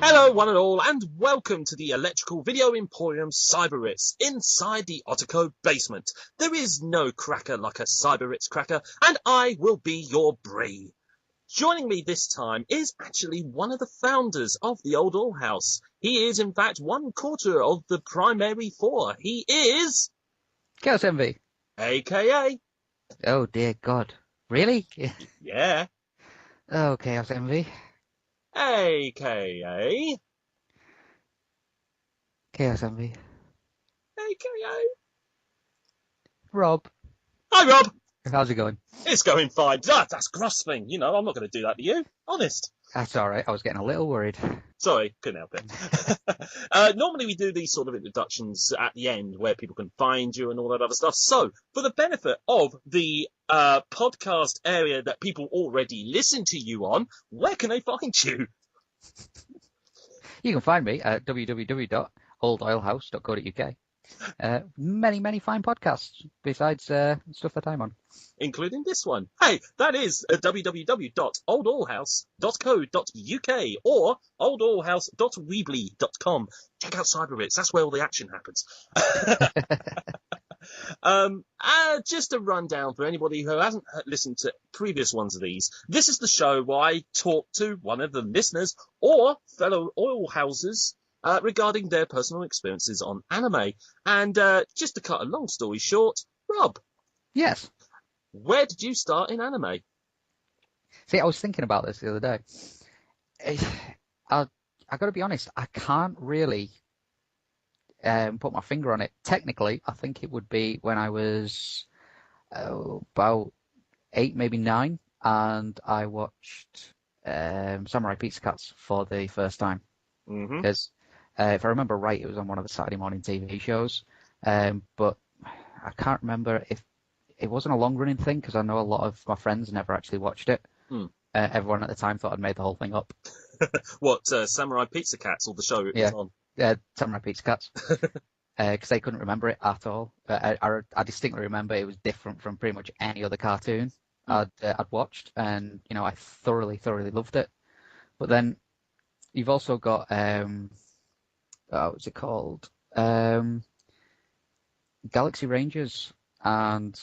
Hello, one and all, and welcome to the Electrical Video Emporium Cyberitz inside the Ottico basement. There is no cracker like a Cyberitz cracker, and I will be your brie. Joining me this time is actually one of the founders of the old Oilhouse. He is, in fact, 1/4 of the primary four. He is... KHAOSENVY. AKA... Oh, dear God. Really? Yeah. Oh, KHAOSENVY. AKA... KHAOSENVY. AKA... Rob. Hi, Rob. How's it going? It's going fine. That's grasping. You know, I'm not going to do that to you. Honest. That's all right. I was getting a little worried. Sorry, couldn't help it. Normally we do these sort of introductions at the end where people can find you and all that other stuff. So, for the benefit of the podcast area that people already listen to you on, where can they find you? You can find me at www.oldoilhouse.co.uk. Many fine podcasts besides stuff that I'm on. Including this one. Hey, that is www.oldoilhouse.co.uk or oldoilhouse.weebly.com. Check out Cyberitz. That's where all the action happens. Just a rundown for anybody who hasn't listened to previous ones of these. This is the show where I talk to one of the listeners or fellow Oilhausers regarding their personal experiences on anime. And just to cut a long story short, Rob. Yes. Where did you start in anime? See, I was thinking about this the other day. I got to be honest, I can't really put my finger on it. Technically, I think it would be when I was about 8, maybe 9, and I watched Samurai Pizza Cats for the first time. Because if I remember right, it was on one of the Saturday morning TV shows. But I can't remember if it wasn't a long-running thing, because I know a lot of my friends never actually watched it. Everyone at the time thought I'd made the whole thing up. What, Samurai Pizza Cats, or the show it was on? Yeah, Samurai Pizza Cats. Because they couldn't remember it at all. I distinctly remember it was different from pretty much any other cartoon I'd watched, and you know, I thoroughly loved it. But then you've also got what's it called? Galaxy Rangers and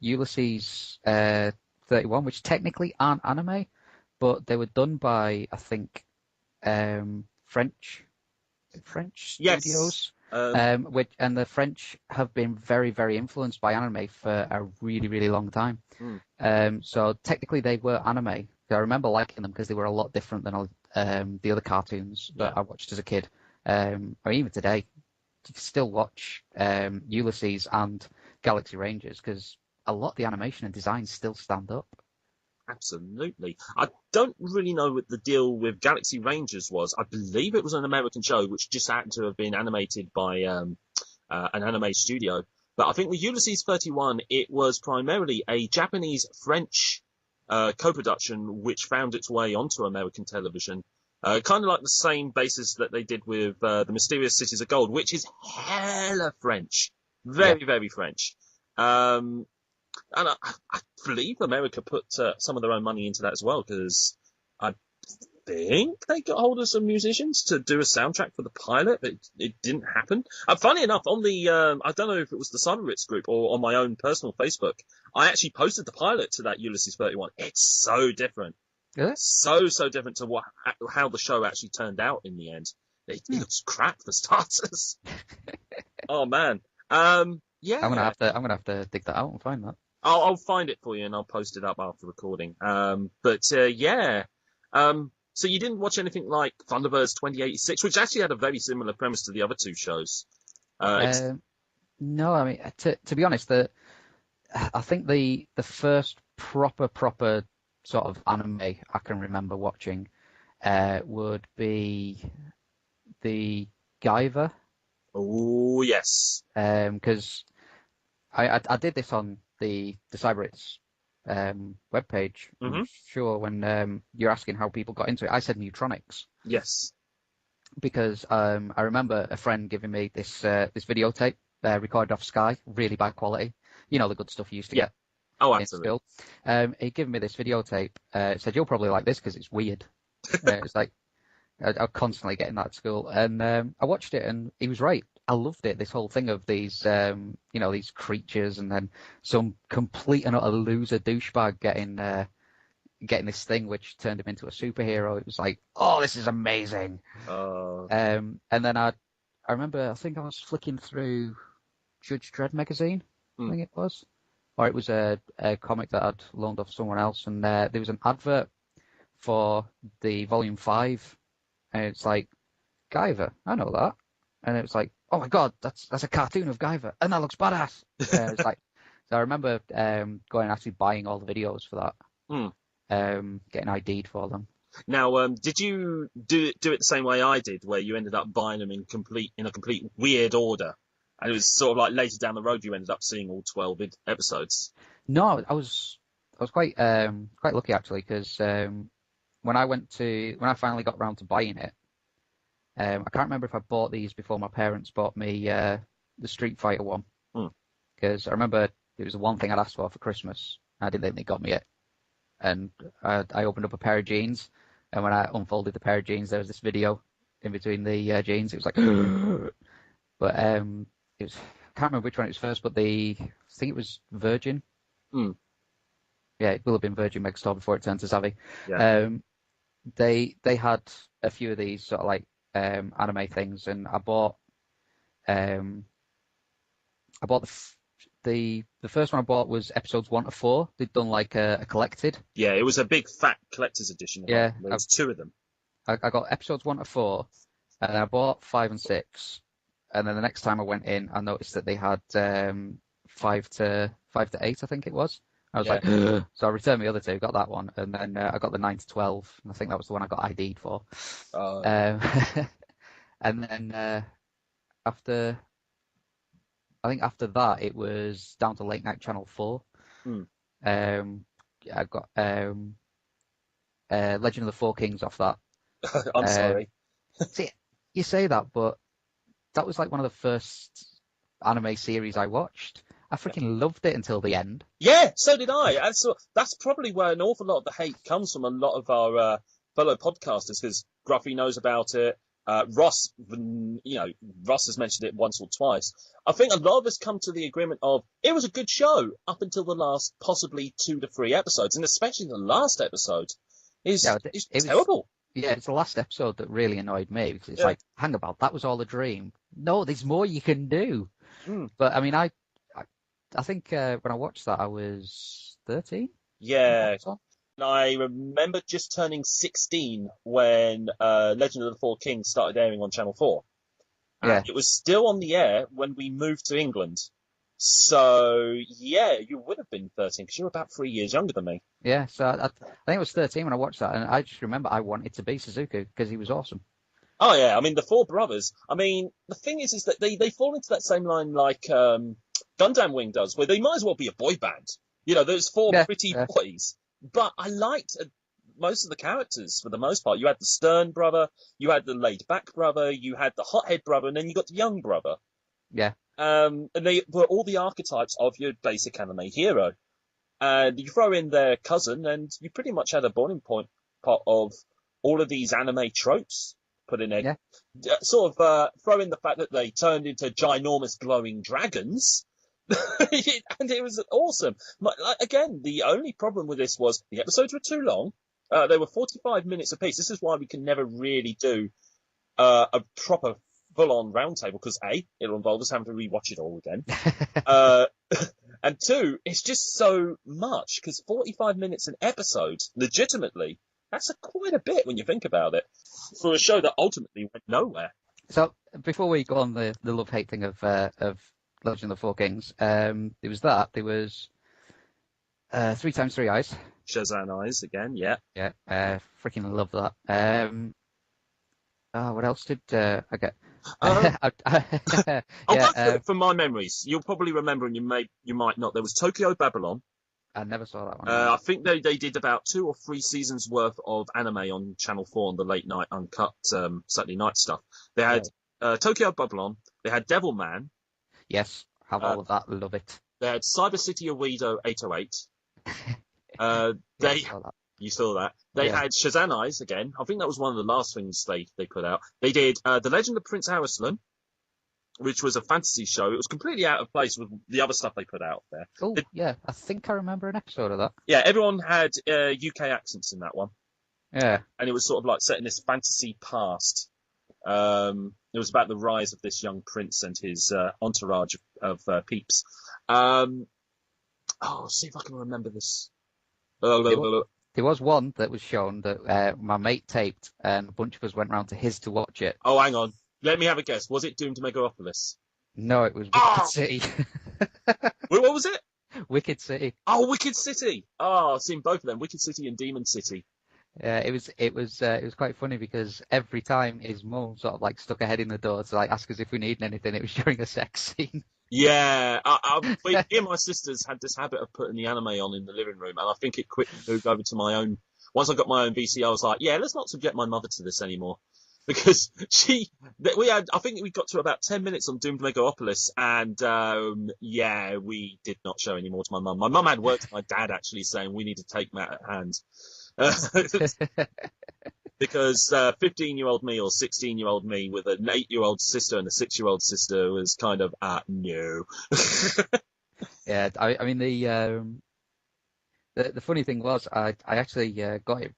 Ulysses 31, which technically aren't anime, but they were done by, I think, French studios. And the French have been very influenced by anime for a really long time. So technically they were anime. I remember liking them because they were a lot different than the other cartoons that I watched as a kid. Or even today, you can still watch Ulysses and Galaxy Rangers because a lot of the animation and design still stand up. Absolutely. I don't really know what the deal with Galaxy Rangers was. I believe it was an American show which just happened to have been animated by an anime studio. But I think with Ulysses 31, it was primarily a Japanese-French co-production which found its way onto American television. Kind of like the same basis that they did with The Mysterious Cities of Gold, which is hella French. Very French. And I believe America put some of their own money into that as well, because I think they got hold of some musicians to do a soundtrack for the pilot, but it didn't happen. Funny enough, on the, I don't know if it was the Cyberitz group or on my own personal Facebook, I actually posted the pilot to that Ulysses 31. It's so different. Really? So different to how the show actually turned out in the end. It looks crap for starters. Oh man. Yeah. I'm gonna have to dig that out and find that. I'll find it for you and I'll post it up after recording. Yeah. So you didn't watch anything like Thunderbirds 2086, which actually had a very similar premise to the other two shows. No, I mean, to be honest, I think the first proper sort of anime I can remember watching would be the Guyver. Oh yes. Because I did this on the Cyberitz webpage. I'm sure when you're asking how people got into it, I said Neutronics. Yes. Because I remember a friend giving me this videotape recorded off Sky, really bad quality. You know, the good stuff you used to get. Oh, absolutely. He'd given me this videotape. Said, you'll probably like this because it's weird. It's like, I constantly getting that at school, and I watched it, and he was right. I loved it. This whole thing of these, these creatures, and then some complete and utter loser douchebag getting this thing which turned him into a superhero. It was like, oh, this is amazing. And then I remember, I think I was flicking through Judge Dredd magazine, I think it was, or it was a comic that I'd loaned off someone else, and there was an advert for the Volume 5, and it's like, Guyver, I know that. And it was like, oh my God, that's a cartoon of Guyver, and that looks badass. It's like, so I remember going and actually buying all the videos for that, getting ID'd for them. Now, did you do it the same way I did, where you ended up buying them in a complete weird order? And it was sort of like later down the road you ended up seeing all 12 episodes. No, I was quite lucky actually, because when I finally got around to buying it, I can't remember if I bought these before my parents bought me the Street Fighter one, because I remember it was the one thing I'd asked for Christmas. I didn't think they got me it, and I opened up a pair of jeans, and when I unfolded the pair of jeans, there was this video in between the jeans. It was like, but it was, I can't remember which one it was first, but I think it was Virgin. Yeah, it will have been Virgin Megastore before it turned to Savvy. Yeah. They had a few of these sort of like anime things, and I bought the first one I bought was episodes 1 to 4. They'd done like a collected. Yeah, it was a big fat collector's edition. Yeah, there was 2 of them. I got episodes 1 to 4, and then I bought 5 and 6, and then the next time I went in, I noticed that they had 5 to 8, I think it was. I was like, so I returned the other 2, got that one, and then I got the 9 to 12, and I think that was the one I got ID'd for. And then after that, it was down to Late Night Channel 4. I got Legend of the Four Kings off that. I'm sorry. See, you say that, but that was like one of the first anime series I watched. I freaking loved it until the end. Yeah, so did I. And so that's probably where an awful lot of the hate comes from a lot of our fellow podcasters, because Gruffy knows about it. Ross has mentioned it once or twice. I think a lot of us come to the agreement of it was a good show up until the last possibly 2 to 3 episodes, and especially the last episode is terrible. Yeah, it's the last episode that really annoyed me, because it's like, hang about, that was all a dream. No, there's more you can do. But I mean, I think when I watched that, I was 13. Yeah. I remember just turning 16 when Legend of the Four Kings started airing on Channel 4. Yeah. It was still on the air when we moved to England. So, yeah, you would have been 13, because you were about 3 years younger than me. Yeah, so I think it was 13 when I watched that, and I just remember I wanted to be Suzuki, because he was awesome. Oh, yeah, I mean, the 4 brothers, I mean, the thing is that they fall into that same line like Gundam Wing does, where they might as well be a boy band. You know, those 4 pretty boys. But I liked most of the characters for the most part. You had the stern brother, you had the laid-back brother, you had the hothead brother, and then you got the young brother. Yeah. And they were all the archetypes of your basic anime hero. And you throw in their cousin, and you pretty much had a boiling point pot of all of these anime tropes put in there. Yeah. Sort of throw in the fact that they turned into ginormous glowing dragons. And it was awesome. Again, the only problem with this was the episodes were too long. They were 45 minutes apiece. This is why we can never really do a proper full-on roundtable, because A, it'll involve us having to rewatch it all again. And 2, it's just so much, because 45 minutes an episode, legitimately, that's quite a bit when you think about it, for a show that ultimately went nowhere. So, before we go on the love-hate thing of Legend of the Four Kings, there was 3x3 Eyes. Shazam Eyes again, yeah. Yeah, freaking love that. What else did I get? From my memories, you'll probably remember, and you might not. There was Tokyo Babylon. I never saw that one. I think they did about 2 or 3 seasons worth of anime on Channel 4 on the late night uncut Saturday night stuff. They had Tokyo Babylon. They had Devilman. Yes, have all of that. Love it. They had Cyber City Oedo 808. You saw that. They had Shazam Eyes again. I think that was one of the last things they put out. They did The Legend of Prince Arslan, which was a fantasy show. It was completely out of place with the other stuff they put out there. Oh, yeah. I think I remember an episode of that. Yeah, everyone had UK accents in that one. Yeah. And it was sort of like set in this fantasy past. It was about the rise of this young prince and his entourage of peeps. See if I can remember this. There was one that was shown that my mate taped, and a bunch of us went round to his to watch it. Oh, hang on. Let me have a guess. Was it Doomed Megalopolis? No, it was Wicked City. Wait, what was it? Wicked City. Oh, Wicked City. Oh, I've seen both of them, Wicked City and Demon City. It was quite funny because every time his mum sort of like stuck her head in the door to like ask us if we needed anything, it was during a sex scene. Yeah, me and my sisters had this habit of putting the anime on in the living room, and I think it quickly moved over to my own. Once I got my own VCR, I was like, yeah, let's not subject my mother to this anymore. Because I think we got to about 10 minutes on Doomed Megalopolis, and we did not show any more to my mum. My mum had word to my dad actually saying we need to take Matt at hand. Because 15-year-old me or 16-year-old me with an 8-year-old sister and a 6-year-old sister was kind of no. Yeah, I mean the funny thing was I actually got it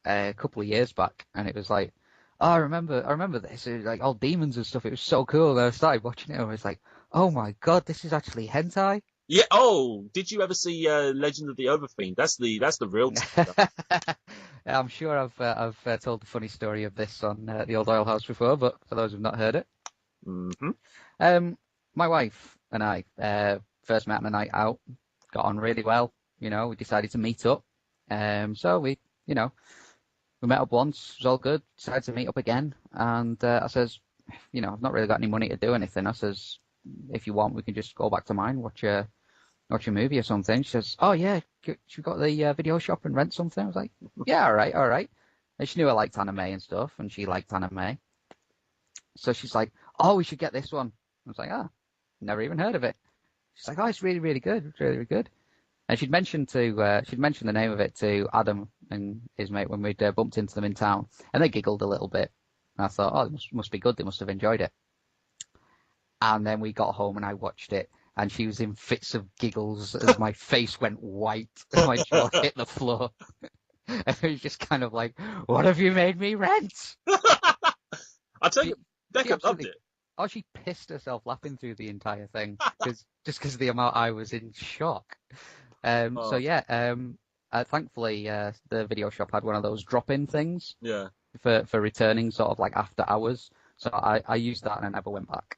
a couple of years back, and it was like, oh, I remember this. It was like all demons and stuff. It was so cool. And I started watching it, and I was like, oh my god, this is actually hentai. Yeah. Oh, did you ever see Legend of the Overfiend? That's the real. I'm sure I've told the funny story of this on the old Oilhauser before, but for those who've not heard it, my wife and I first met on a night out, got on really well. You know, we decided to meet up. So we met up once, it was all good. Decided to meet up again, and I says, I've not really got any money to do anything. I says, if you want, we can just go back to mine, watch a movie or something. She says, oh yeah, should we go to the video shop and rent something? I was like, yeah, all right. And she knew I liked anime and stuff, and she liked anime. So she's like, oh, we should get this one. I was like, never even heard of it. She's like, oh, it's really, really good. It's really, really good. And she'd mentioned the name of it to Adam and his mate when we'd bumped into them in town, and they giggled a little bit. And I thought, oh, it must be good. They must have enjoyed it. And then we got home and I watched it, and she was in fits of giggles as my face went white and my jaw hit the floor. And it was just kind of like, what have you made me rent? I'll tell you, Becca loved it. Oh, she pissed herself laughing through the entire thing because of the amount I was in shock. So yeah, thankfully the video shop had one of those drop-in things. Yeah. For returning sort of like after hours. So I used that and I never went back.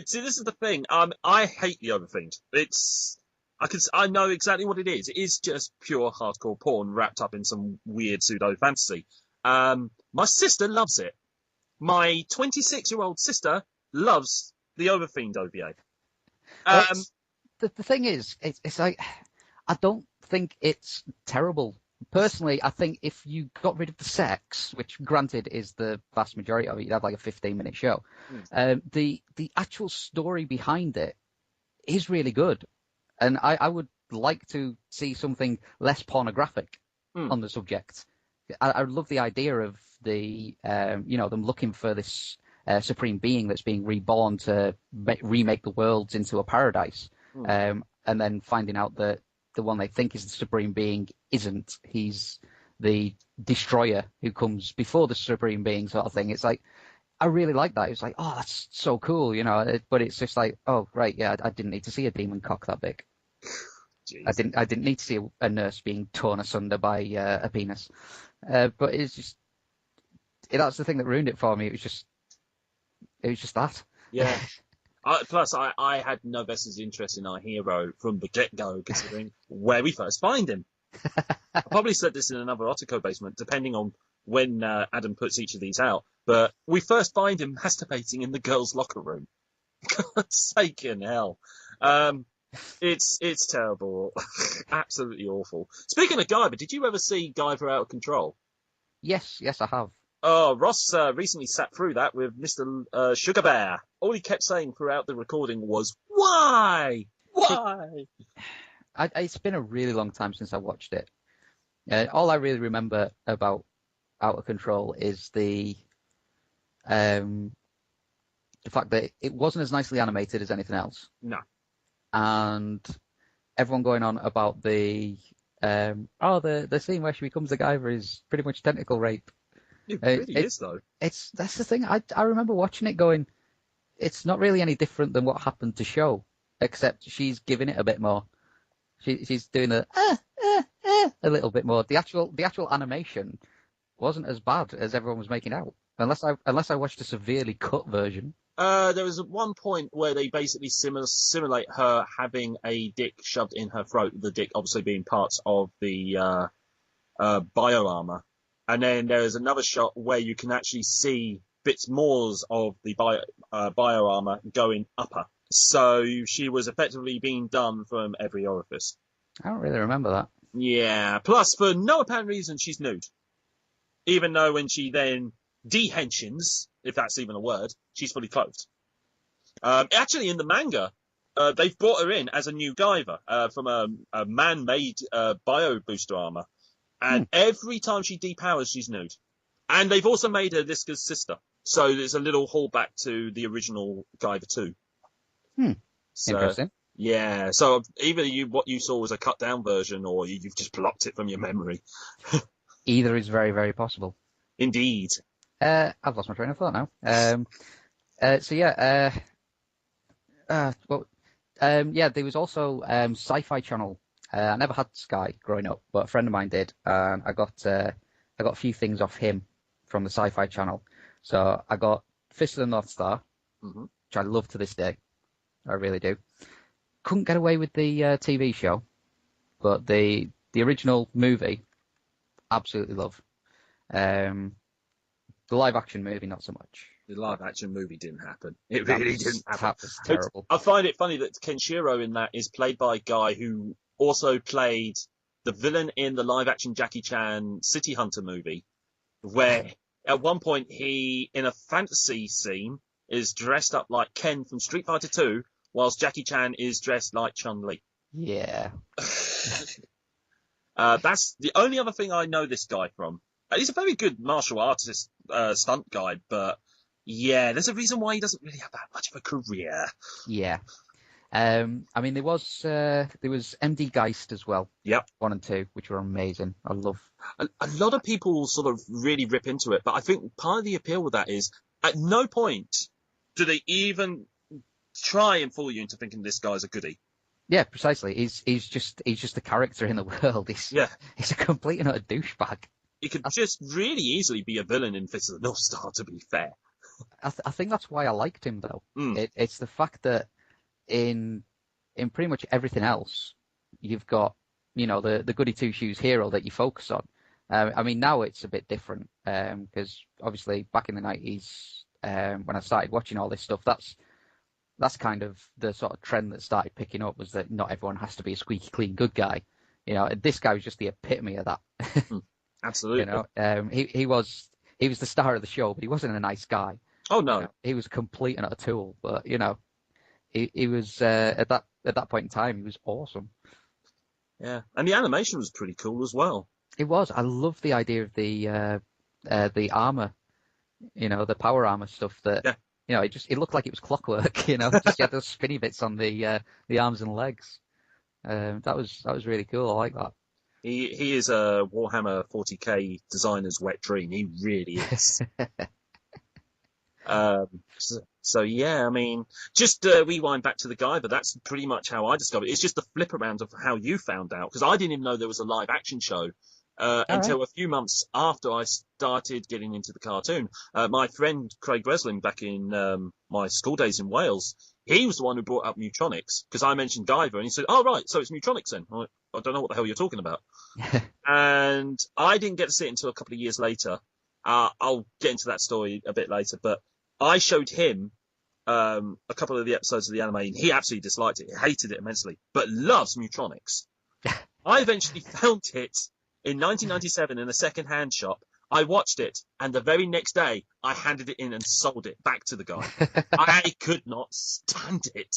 See, this is the thing. I hate the Overfiend. I know exactly what it is. It is just pure hardcore porn wrapped up in some weird pseudo fantasy. My sister loves it. My 26-year-old sister loves the Overfiend OVA. The thing is, it's like, I don't think it's terrible. Personally, I think if you got rid of the sex, which granted is the vast majority of it, you'd have like a 15-minute show. The actual story behind it is really good. And I would like to see something less pornographic on the subject. I love the idea of them looking for this supreme being that's being reborn to remake the worlds into a paradise. And then finding out that the one they think is the supreme being isn't. He's the destroyer who comes before the supreme being, sort of thing. It's like, I really like that. It's like, oh, that's so cool, but it's just like, oh, right, yeah, I didn't need to see a demon cock that big. Jeez. I didn't need to see a nurse being torn asunder by a penis. But it's just, that's the thing that ruined it for me. It was just that. Yeah. Plus, I had no vested interest in our hero from the get-go, considering where we first find him. I probably said this in another Ottico basement, depending on when Adam puts each of these out. But we first find him masturbating in the girls' locker room. God's sake in hell. It's terrible. Absolutely awful. Speaking of Guyver, did you ever see Guyver Out of Control? Yes, I have. Oh, Ross recently sat through that with Mr. Sugar Bear. All he kept saying throughout the recording was, why? Why? It's been a really long time since I watched it. All I really remember about Out of Control is the fact that it wasn't as nicely animated as anything else, No, and everyone going on about the scene where she becomes the Guyver is pretty much tentacle rape. it really is though. That's the thing. I remember watching it going, it's not really any different than what happened to Show, except she's giving it a bit more. She's doing a little bit more. The actual animation wasn't as bad as everyone was making out, unless I watched a severely cut version. There was one point where they basically simulate her having a dick shoved in her throat, the dick obviously being parts of the bio armor. And then there's another shot where you can actually see bits more of the bio armor going up her. So she was effectively being done from every orifice. I don't really remember that. Yeah, plus for no apparent reason she's nude. Even though when she then dehensions, if that's even a word, she's fully clothed. Actually, in the manga, they've brought her in as a new Guyver from a man-made bio booster armor. And every time she depowers, she's nude. And they've also made her Liska's sister. So there's a little haulback to the original Guyver 2. So, interesting. Yeah, so either what you saw was a cut-down version or you've just blocked it from your memory. Either is very, very possible. Indeed. I've lost my train of thought now. There was also Sci-Fi Channel. I never had Sky growing up, but a friend of mine did, and I got a few things off him from the Sci-Fi Channel. So I got Fist of the North Star, which I love to this day. I really do. Couldn't get away with the TV show, but the original movie, absolutely love. The live action movie, not so much. The live action movie didn't happen. It really didn't happen. That was terrible. I find it funny that Kenshiro in that is played by a guy who also played the villain in the live action Jackie Chan City Hunter movie, where at one point he, in a fantasy scene, is dressed up like Ken from Street Fighter 2, whilst Jackie Chan is dressed like Chun-Li. Yeah. That's the only other thing I know this guy from. He's a very good martial artist, stunt guy, but yeah, there's a reason why he doesn't really have that much of a career. Yeah. I mean, there was MD Geist as well. Yep. 1 and 2, which were amazing. I love. A lot of people sort of really rip into it, but I think part of the appeal with that is at no point do they even try and fool you into thinking this guy's a goodie. Yeah, precisely. He's just a character in the world. He's a complete and utter douchebag. He could just really easily be a villain in Fist of the North Star, to be fair. I think that's why I liked him, though. It's the fact that in pretty much everything else, you've got, the goody two-shoes hero that you focus on. I mean, now it's a bit different because obviously back in the 90s, when I started watching all this stuff, that's kind of the sort of trend that started picking up, was that not everyone has to be a squeaky clean good guy. This guy was just the epitome of that. Absolutely. He was the star of the show, but he wasn't a nice guy. Oh no, he was a complete and utter tool. But he was at that point in time, he was awesome. Yeah, and the animation was pretty cool as well. It was. I love the idea of the armor, the power armor stuff. That it looked like it was clockwork. Just you had those spinny bits on the arms and legs. That was really cool. I like that. He is a Warhammer 40k designer's wet dream. He really is. So yeah, I mean, just rewind back to the guy, but that's pretty much how I discovered it. It's just the flip around of how you found out, because I didn't even know there was a live action show until a few months after I started getting into the cartoon. My friend Craig Breslin, back in my school days in Wales, he was the one who brought up Mutronics, because I mentioned Guyver, and he said, "Oh right, so it's Mutronics then." I don't know what the hell you're talking about. And I didn't get to see it until a couple of years later. I'll get into that story a bit later, but I showed him a couple of the episodes of the anime, and he absolutely disliked it. He hated it immensely, but loves Mutronics. I eventually found it in 1997 in a second-hand shop. I watched it, and the very next day, I handed it in and sold it back to the guy. I could not stand it.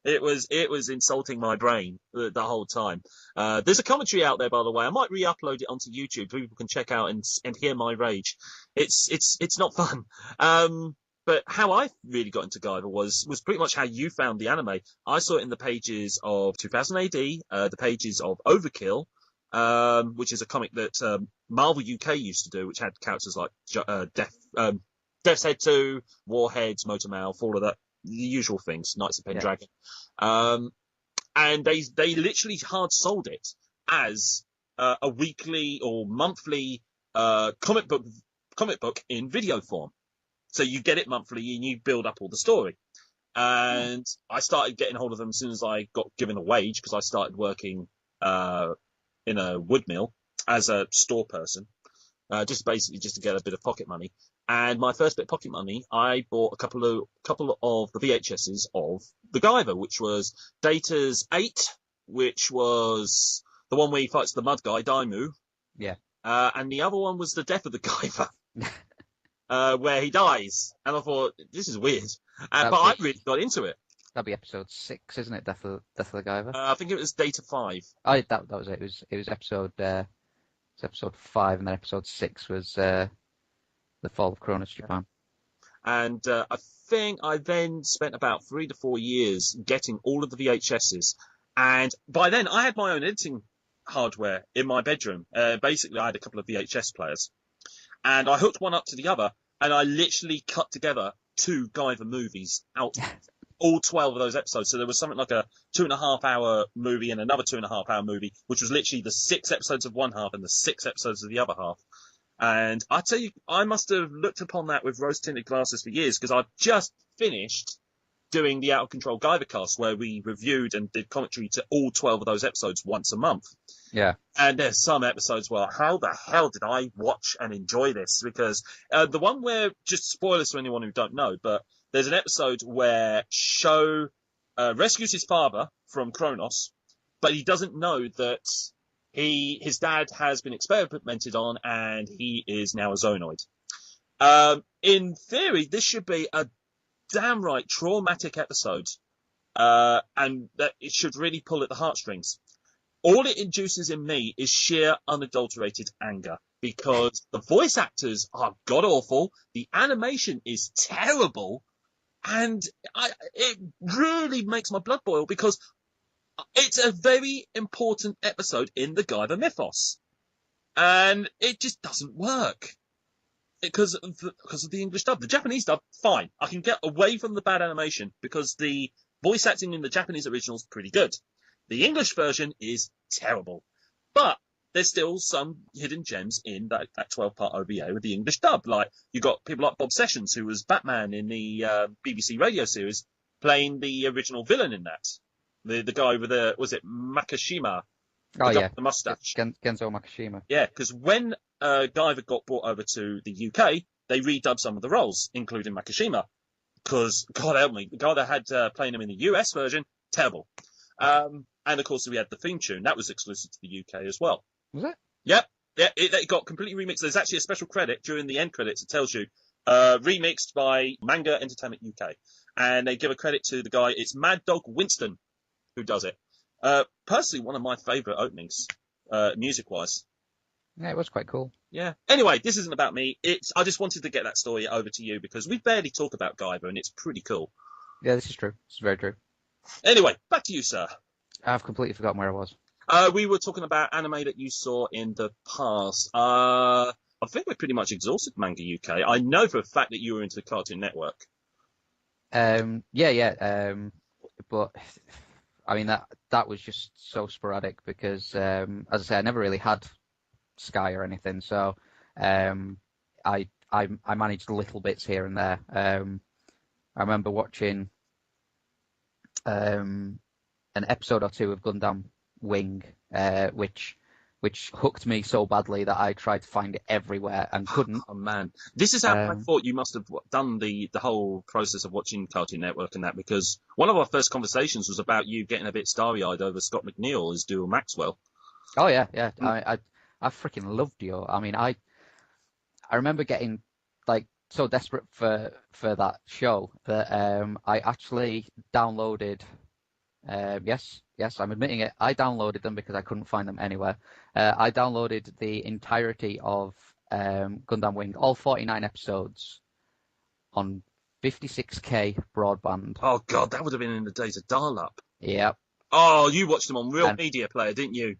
It was insulting my brain the whole time. There's a commentary out there, by the way. I might re-upload it onto YouTube so people can check out and hear my rage. It's not fun. But how I really got into Guyver was pretty much how you found the anime. I saw it in the pages of 2000 AD, the pages of Overkill, which is a comic that Marvel UK used to do, which had characters like Death's Head 2, Warheads, Motormouth, all of that, the usual things, Knights of Pendragon. And they literally hard sold it as a weekly or monthly comic book in video form. So you get it monthly and you build up all the story. And I started getting hold of them as soon as I got given a wage, because I started working in a wood mill as a store person, just to get a bit of pocket money. And my first bit of pocket money, I bought a couple of the VHSs of the Guyver, which was Data's 8, which was the one where he fights the mud guy, Daimu. Yeah. And the other one was the death of the Guyver. Where he dies, and I thought, this is weird, but I really got into it. That'd be episode 6, isn't it? Death of the Guyver. I think it was Data 5. Oh, that was it. It was episode 5, and then episode 6 was the Fall of Cronus Japan. And I think I then spent about 3 to 4 years getting all of the VHSs, and by then I had my own editing hardware in my bedroom. Basically, I had a couple of VHS players. And I hooked one up to the other, and I literally cut together 2 Guyver movies out, all 12 of those episodes. So there was something like a 2.5-hour movie and another 2.5-hour movie, which was literally the 6 episodes of one half and the 6 episodes of the other half. And I tell you, I must have looked upon that with rose-tinted glasses for years, because I've just finished doing the Out of Control Guyver cast, where we reviewed and did commentary to all 12 of those episodes once a month. Yeah. And there's some episodes where, how the hell did I watch and enjoy this? Because the one where, just spoilers for anyone who don't know, but there's an episode where Sho rescues his father from Kronos, but he doesn't know that his dad has been experimented on and he is now a Zonoid. In theory, this should be a damn right traumatic episode, and that it should really pull at the heartstrings. All it induces in me is sheer unadulterated anger, because the voice actors are god-awful, the animation is terrible, and it really makes my blood boil, because it's a very important episode in the Guyver mythos, and it just doesn't work. Because of the English dub. The Japanese dub, fine. I can get away from the bad animation because the voice acting in the Japanese original is pretty good. The English version is terrible. But there's still some hidden gems in that 12-part OVA with the English dub. Like, you got people like Bob Sessions, who was Batman in the BBC radio series, playing the original villain in that. The guy with was it Makishima? The mustache. Genzo Makishima. Yeah, because when Guyver got brought over to the UK, they redubbed some of the roles, including Makishima. Because, God help me, the guy that had playing him in the US version, terrible. And of course, we had the theme tune. That was exclusive to the UK as well. Was it? Yep. Yeah, it got completely remixed. There's actually a special credit during the end credits. It tells you, remixed by Manga Entertainment UK. And they give a credit to the guy. It's Mad Dog Winston who does it. Personally, one of my favourite openings, music-wise. Yeah, it was quite cool. Yeah. Anyway, this isn't about me. I just wanted to get that story over to you because we barely talk about Guyver, and it's pretty cool. Yeah, this is true. This is very true. Anyway, back to you, sir. I've completely forgotten where I was. We were talking about anime that you saw in the past. I think we pretty much exhausted Manga UK. I know for a fact that you were into the Cartoon Network. But I mean that was just so sporadic because, as I say, I never really had Sky or anything, so I managed little bits here and there. I remember watching an episode or two of Gundam Wing, which hooked me so badly that I tried to find it everywhere and couldn't. Oh man, this is how I thought you must have done the whole process of watching Cartoon Network and that, because one of our first conversations was about you getting a bit starry-eyed over Scott McNeil as Dual Maxwell. Oh yeah. I freaking loved you. I mean, I remember getting like so desperate for that show that I actually downloaded Yes, I'm admitting it. I downloaded them because I couldn't find them anywhere. I downloaded the entirety of Gundam Wing, all 49 episodes, on 56k broadband. Oh God, that would have been in the days of dial-up. Yep. Oh, you watched them on Real And Media Player, didn't you?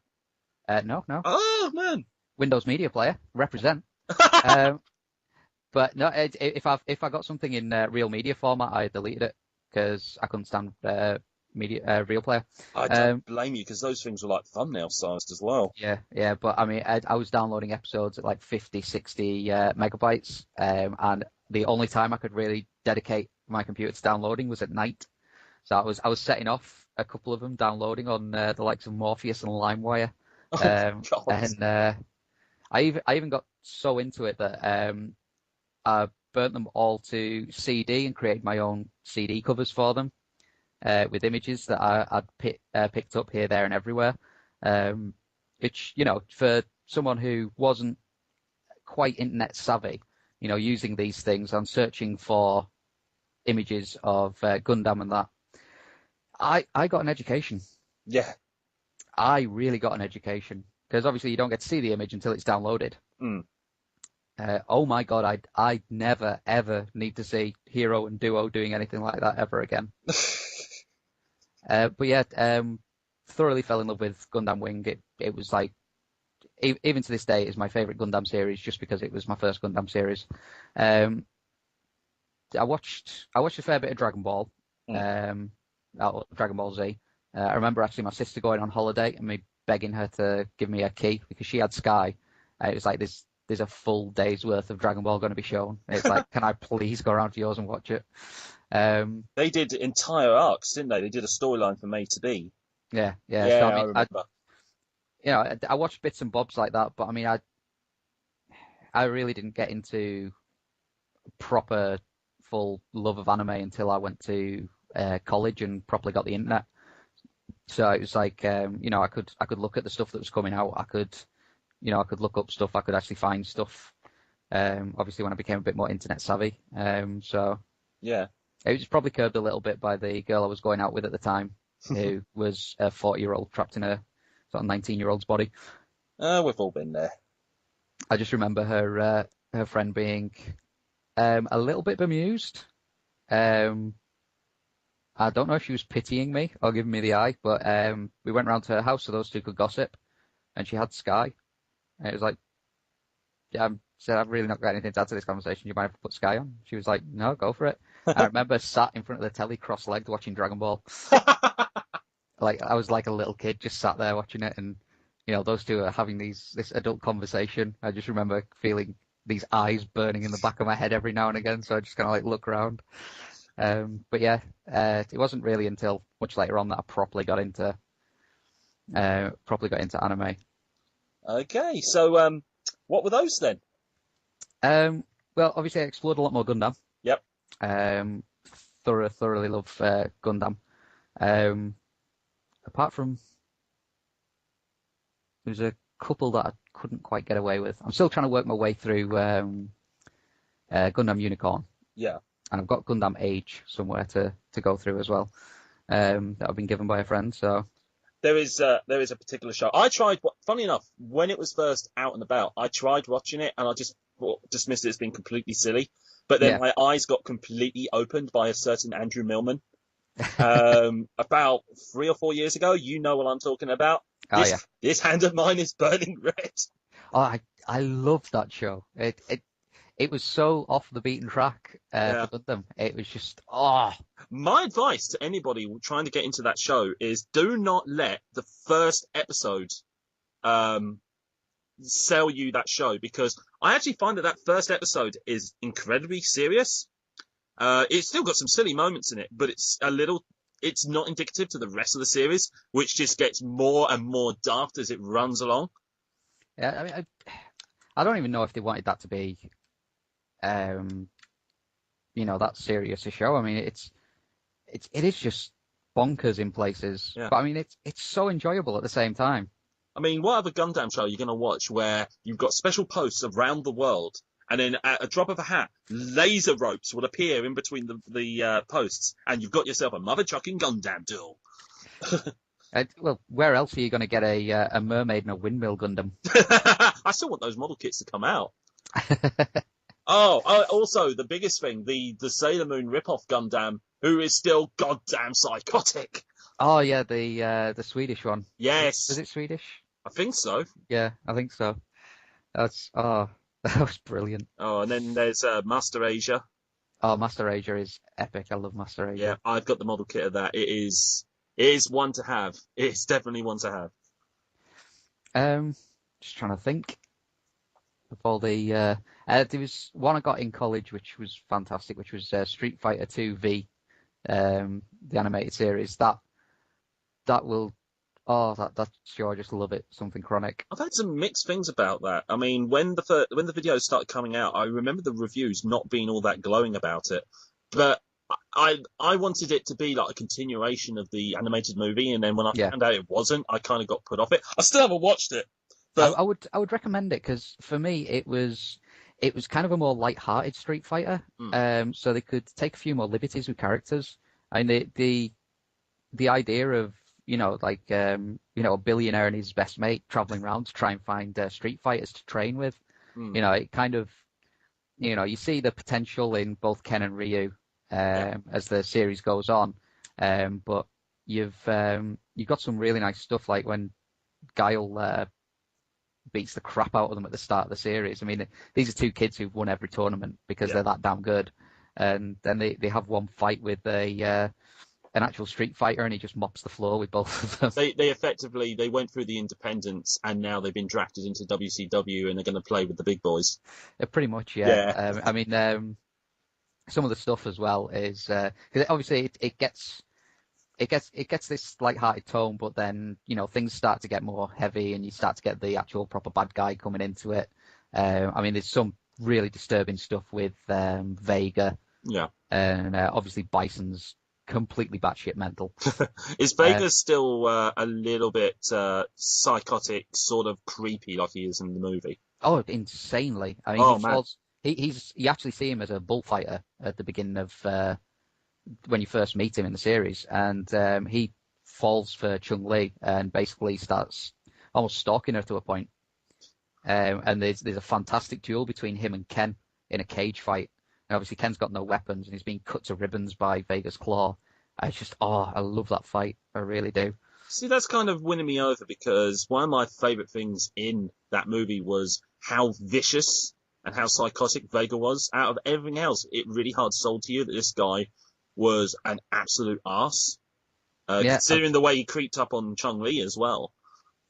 no. Oh man. Windows Media Player, represent. But no, if I got something in real media format, I deleted it because I couldn't stand real player. I don't blame you because those things were like thumbnail sized as well. Yeah. But I mean, I was downloading episodes at like 50, 60 megabytes, and the only time I could really dedicate my computer to downloading was at night. So I was setting off a couple of them, downloading on the likes of Morpheus and LimeWire, God. and I even got so into it that I burnt them all to CD and created my own CD covers for them with images that I'd picked up here, there, and everywhere. Which, you know, for someone who wasn't quite internet savvy, you know, using these things and searching for images of Gundam and that, I got an education. Yeah. I really got an education because obviously you don't get to see the image until it's downloaded. Mm. Oh my God, I'd never ever need to see Hero and Duo doing anything like that ever again. But yeah, thoroughly fell in love with Gundam Wing. It was like, even to this day, is my favorite Gundam series just because it was my first Gundam series. I watched a fair bit of Dragon Ball, Dragon Ball Z. I remember actually my sister going on holiday and me begging her to give me a key because she had Sky. It was like there's a full day's worth of Dragon Ball going to be shown. It's like, can I please go around to yours and watch it? They did entire arcs, didn't they? They did a storyline for May to Be. Yeah. Yeah, So, I remember. I watched bits and bobs like that, but I mean, I really didn't get into proper full love of anime until I went to college and properly got the internet. So it was like, I could look at the stuff that was coming out. I could look up stuff. I could actually find stuff. Obviously, when I became a bit more internet savvy. So yeah, it was probably curbed a little bit by the girl I was going out with at the time, who was a 40-year-old trapped in a sort of 19-year-old's body. We've all been there. I just remember her friend being a little bit bemused. I don't know if she was pitying me or giving me the eye, but we went round to her house so those two could gossip, and she had Sky. And it was like, yeah, I said, I've really not got anything to add to this conversation. Do you mind if I put Sky on? She was like, no, go for it. I remember sat in front of the telly, cross-legged, watching Dragon Ball. Like, I was like a little kid, just sat there watching it, and those two are having this adult conversation. I just remember feeling these eyes burning in the back of my head every now and again, so I just kind of like look around. But yeah, it wasn't really until much later on that I properly got into anime. Okay, so what were those then? Well, obviously I explored a lot more Gundam. Yep. Thoroughly love Gundam. Apart from, there's a couple that I couldn't quite get away with. I'm still trying to work my way through Gundam Unicorn. Yeah. And I've got Gundam Age somewhere to go through as well, that I've been given by a friend. So there is a particular show I tried. Funny enough, when it was first out and about, I tried watching it and I just dismissed it as being completely silly. But then my eyes got completely opened by a certain Andrew Millman. About 3 or 4 years ago, you know what I'm talking about. This hand of mine is burning red. Oh, I love that show. It was so off the beaten track for Gundam. It was just, My advice to anybody trying to get into that show is do not let the first episode sell you that show, because I actually find that first episode is incredibly serious. It's still got some silly moments in it, but it's not indicative to the rest of the series, which just gets more and more daft as it runs along. Yeah, I mean, I don't even know if they wanted that to be that serious a show. I mean, it is just bonkers in places, but I mean, it's so enjoyable at the same time. I mean, what other Gundam show are you going to watch where you've got special posts around the world, and then at a drop of a hat, laser ropes will appear in between the posts, and you've got yourself a mother-chucking Gundam duel? Well, where else are you going to get a mermaid and a windmill Gundam? I still want those model kits to come out. Oh, also the biggest thing, the Sailor Moon ripoff Gundam, who is still goddamn psychotic. Oh yeah, the Swedish one. Was Yes, it Swedish? I think so. Yeah, I think so. That was brilliant. Oh, and then there's Master Asia. Oh, Master Asia is epic. I love Master Yeah, Asia. I've got the model kit of that. It is one to have. It's definitely one to have. Just trying to think of all the. There was one I got in college which was fantastic, which was Street Fighter 2 V, the animated series. That will. Oh, that's sure. I just love it. Something chronic. I've had some mixed things about that. I mean, when the videos started coming out, I remember the reviews not being all that glowing about it, but I wanted it to be like a continuation of the animated movie, and then when I Yeah. found out it wasn't, I kind of got put off it. I still haven't watched it, I, but I would recommend it because for me it was kind of a more light-hearted Street Fighter. So they could take a few more liberties with characters. I mean the idea of like a billionaire and his best mate traveling around to try and find Street Fighters to train with. It kind of you see the potential in both Ken and Ryu as the series goes on. But you've got some really nice stuff like when Guile beats the crap out of them at the start of the series. I mean, these are two kids who've won every tournament because they're that damn good. And then they have one fight with an actual Street Fighter, and he just mops the floor with both of them. They effectively went through the independents, and now they've been drafted into WCW, and they're going to play with the big boys. Pretty much, yeah. I mean, some of the stuff as well is because obviously it gets this light-hearted tone, but then things start to get more heavy, and you start to get the actual proper bad guy coming into it. I mean, there's some really disturbing stuff with Vega. Yeah. And obviously Bison's completely batshit mental. Is Vega still a little bit psychotic, sort of creepy like he is in the movie? Oh, insanely. I mean, man. You actually see him as a bullfighter at the beginning of when you first meet him in the series, and he falls for Chun-Li and basically starts almost stalking her to a point. And there's a fantastic duel between him and Ken in a cage fight. And obviously Ken's got no weapons and he's being cut to ribbons by Vega's claw. I love that fight. I really do. See, that's kind of winning me over because one of my favourite things in that movie was how vicious and how psychotic Vega was. Out of everything else, it really hard sold to you that this guy was an absolute arse. Considering the way he creeped up on Chun-Li as well.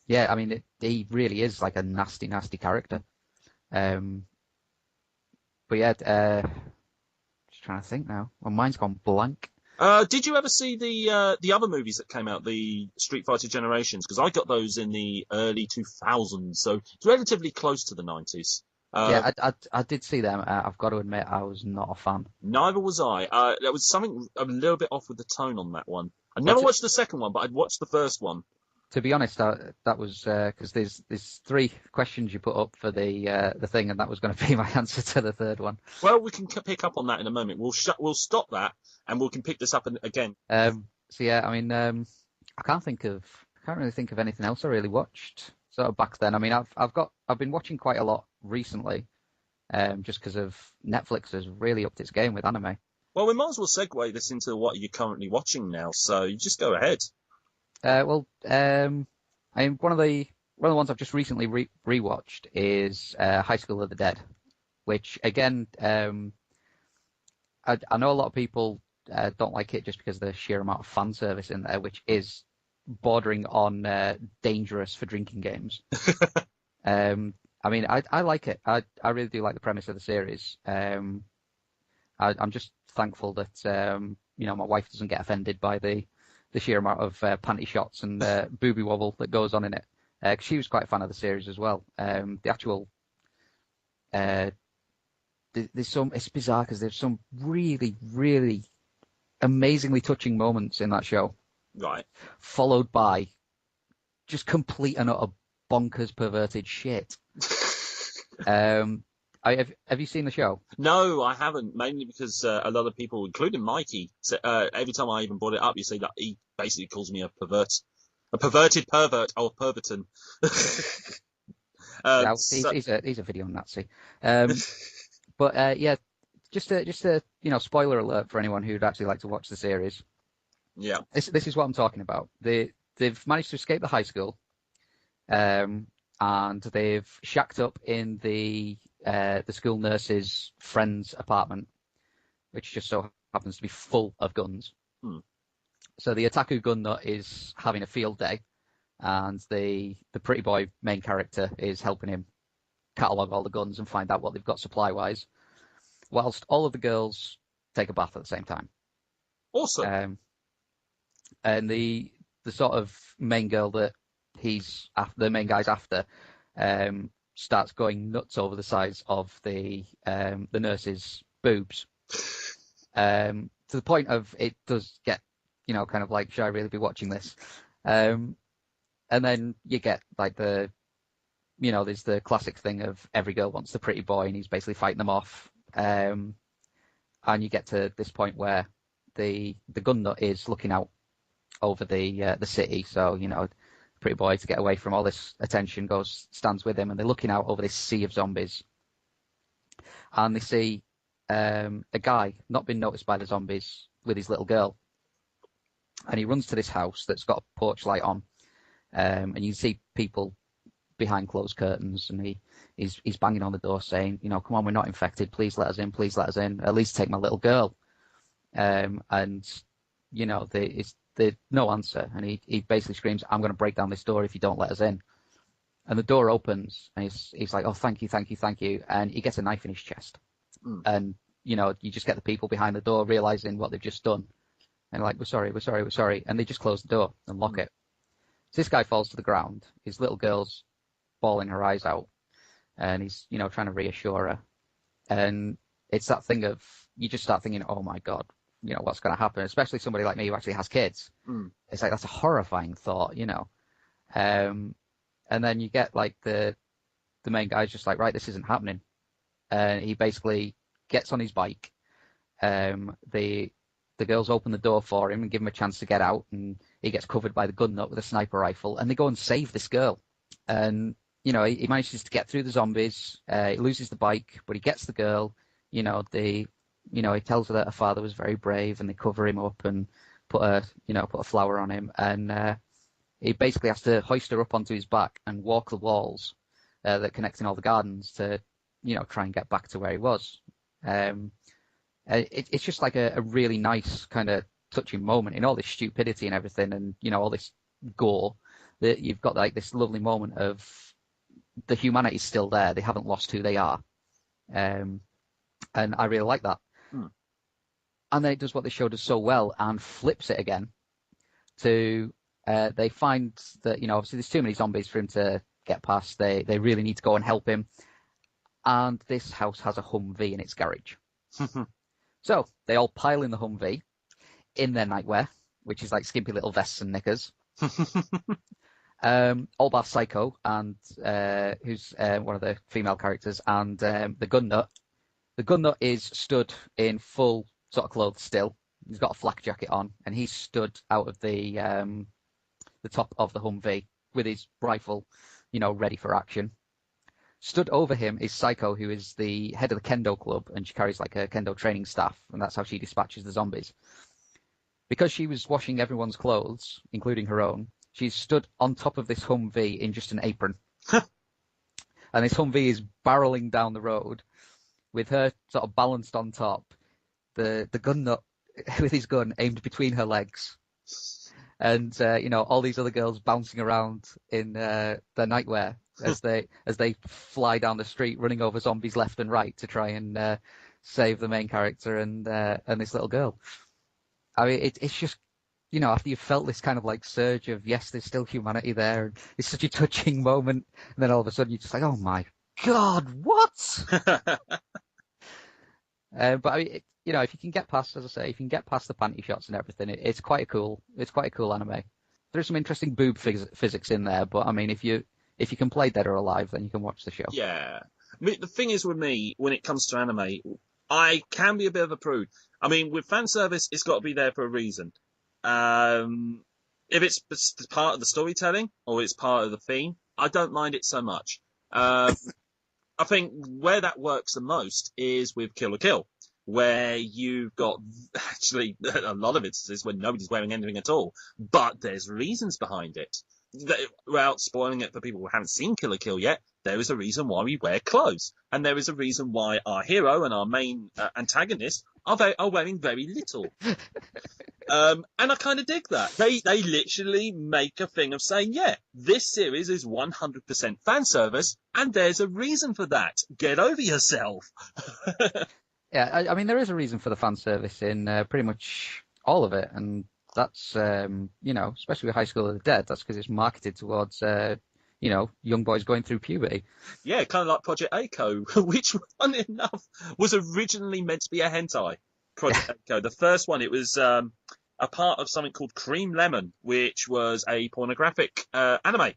Yeah, I mean, he really is like a nasty, nasty character. But yeah, just trying to think now. Well, mine's gone blank. Did you ever see the other movies that came out, the Street Fighter Generations? Because I got those in the early 2000s, so it's relatively close to the 90s. Yeah, I did see them. I've got to admit, I was not a fan. Neither was I. There was something a little bit off with the tone on that one. I never watched the second one, but I'd watched the first one. To be honest, that was because there's 3 questions you put up for the thing, and that was going to be my answer to the third one. Well, we can pick up on that in a moment. We'll stop that, and we can pick this up again. So yeah, I mean, I can't really think of anything else I really watched sort of back then. I mean, I've been watching quite a lot recently, just because of Netflix has really upped its game with anime. Well, we might as well segue this into what you're currently watching now. So you just go ahead. I mean, one of the ones I've just recently rewatched is High School of the Dead, which again, I know a lot of people don't like it just because of the sheer amount of fan service in there, which is bordering on dangerous for drinking games. I mean, I like it. I really do like the premise of the series. I'm just thankful that my wife doesn't get offended by the sheer amount of panty shots and booby wobble that goes on in it. She was quite a fan of the series as well. The actual it's bizarre because there's some really, really amazingly touching moments in that show. Right. Followed by just complete and utter bonkers perverted shit. Have you seen the show? No, I haven't. Mainly because a lot of people, including Mikey, every time I even brought it up, you say that he basically calls me a perverted pervert or perverton. Yeah, So, he's a video Nazi. But yeah, just a spoiler alert for anyone who'd actually like to watch the series. yeah. This is what I'm talking about. They've managed to escape the high school, and they've shacked up in the school nurse's friend's apartment, which just so happens to be full of guns. Hmm. So the otaku gun nut is having a field day, and the pretty boy main character is helping him catalogue all the guns and find out what they've got supply wise, whilst all of the girls take a bath at the same time. Awesome. And the sort of main girl that the main guy's after starts going nuts over the size of the nurse's boobs, to the point of it does get kind of like, should I really be watching this? And then you get like there's the classic thing of every girl wants the pretty boy and he's basically fighting them off, and you get to this point where the gun nut is looking out over the city, so pretty boy, to get away from all this attention, stands with him, and they're looking out over this sea of zombies, and they see a guy not been noticed by the zombies with his little girl, and he runs to this house that's got a porch light on, and you see people behind closed curtains, and he's banging on the door saying, come on, we're not infected, please let us in, at least take my little girl. And there's no answer, and he basically screams, I'm going to break down this door if you don't let us in. And the door opens, and he's like, oh, thank you, and he gets a knife in his chest. And you just get the people behind the door realizing what they've just done, and like, we're sorry, and they just close the door and lock it. So this guy falls to the ground, his little girl's bawling her eyes out, and he's trying to reassure her, and it's that thing of, you just start thinking, oh my god, what's going to happen, especially somebody like me who actually has kids. It's like, that's a horrifying thought, and then you get like the main guy's just like, right, this isn't happening, and he basically gets on his bike. The girls open the door for him and give him a chance to get out, and he gets covered by the gun nut with a sniper rifle, and they go and save this girl. And he manages to get through the zombies. He loses the bike, but he gets the girl. He tells her that her father was very brave, and they cover him up and put a flower on him, and he basically has to hoist her up onto his back and walk the walls that connect in all the gardens to try and get back to where he was. It's just like a really nice kind of touching moment in all this stupidity and everything, and all this gore, that you've got like this lovely moment of the humanity's still there, they haven't lost who they are, and I really like that. And then it does what the show does so well and flips it again to they find that obviously there's too many zombies for him to get past. They really need to go and help him, and this house has a Humvee in its garage. So they all pile in the Humvee in their nightwear, which is like skimpy little vests and knickers. All bar Psycho, and who's one of the female characters, and the gun nut. The gun nut is stood in full sort of clothes still. He's got a flak jacket on, and he's stood out of the top of the Humvee with his rifle, ready for action. Stood over him is Psycho, who is the head of the kendo club, and she carries like a kendo training staff, and that's how she dispatches the zombies. Because she was washing everyone's clothes, including her own, she's stood on top of this Humvee in just an apron. And this Humvee is barreling down the road with her sort of balanced on top, the gun nut with his gun aimed between her legs. And, all these other girls bouncing around in their nightwear as they fly down the street, running over zombies left and right to try and save the main character and this little girl. I mean, it's just, after you've felt this kind of like surge of, yes, there's still humanity there, and it's such a touching moment, and then all of a sudden you're just like, oh my god, what? But I mean, if you can get past, as I say, if you can get past the panty shots and everything, it's quite a cool anime. There's some interesting boob physics in there, but I mean, if you can play Dead or Alive, then you can watch the show. Yeah. I mean, the thing is with me, when it comes to anime, I can be a bit of a prude. I mean, with fan service, it's got to be there for a reason. If it's part of the storytelling or it's part of the theme, I don't mind it so much. I think where that works the most is with Kill la Kill, where you've got actually a lot of instances when nobody's wearing anything at all, but there's reasons behind it. Without spoiling it for people who haven't seen Kill la Kill yet, there is a reason why we wear clothes, and there is a reason why our hero and our main antagonist are wearing very little. And I kind of dig that. They literally make a thing of saying, yeah, this series is 100% fan service, and there's a reason for that. Get over yourself. Yeah, I mean, there is a reason for the fan service in pretty much all of it, and that's, especially with High School of the Dead, that's because it's marketed towards, young boys going through puberty. Yeah, kind of like Project Eiko, which, funny enough, was originally meant to be a hentai. Project Echo. The first one, it was a part of something called Cream Lemon, which was a pornographic anime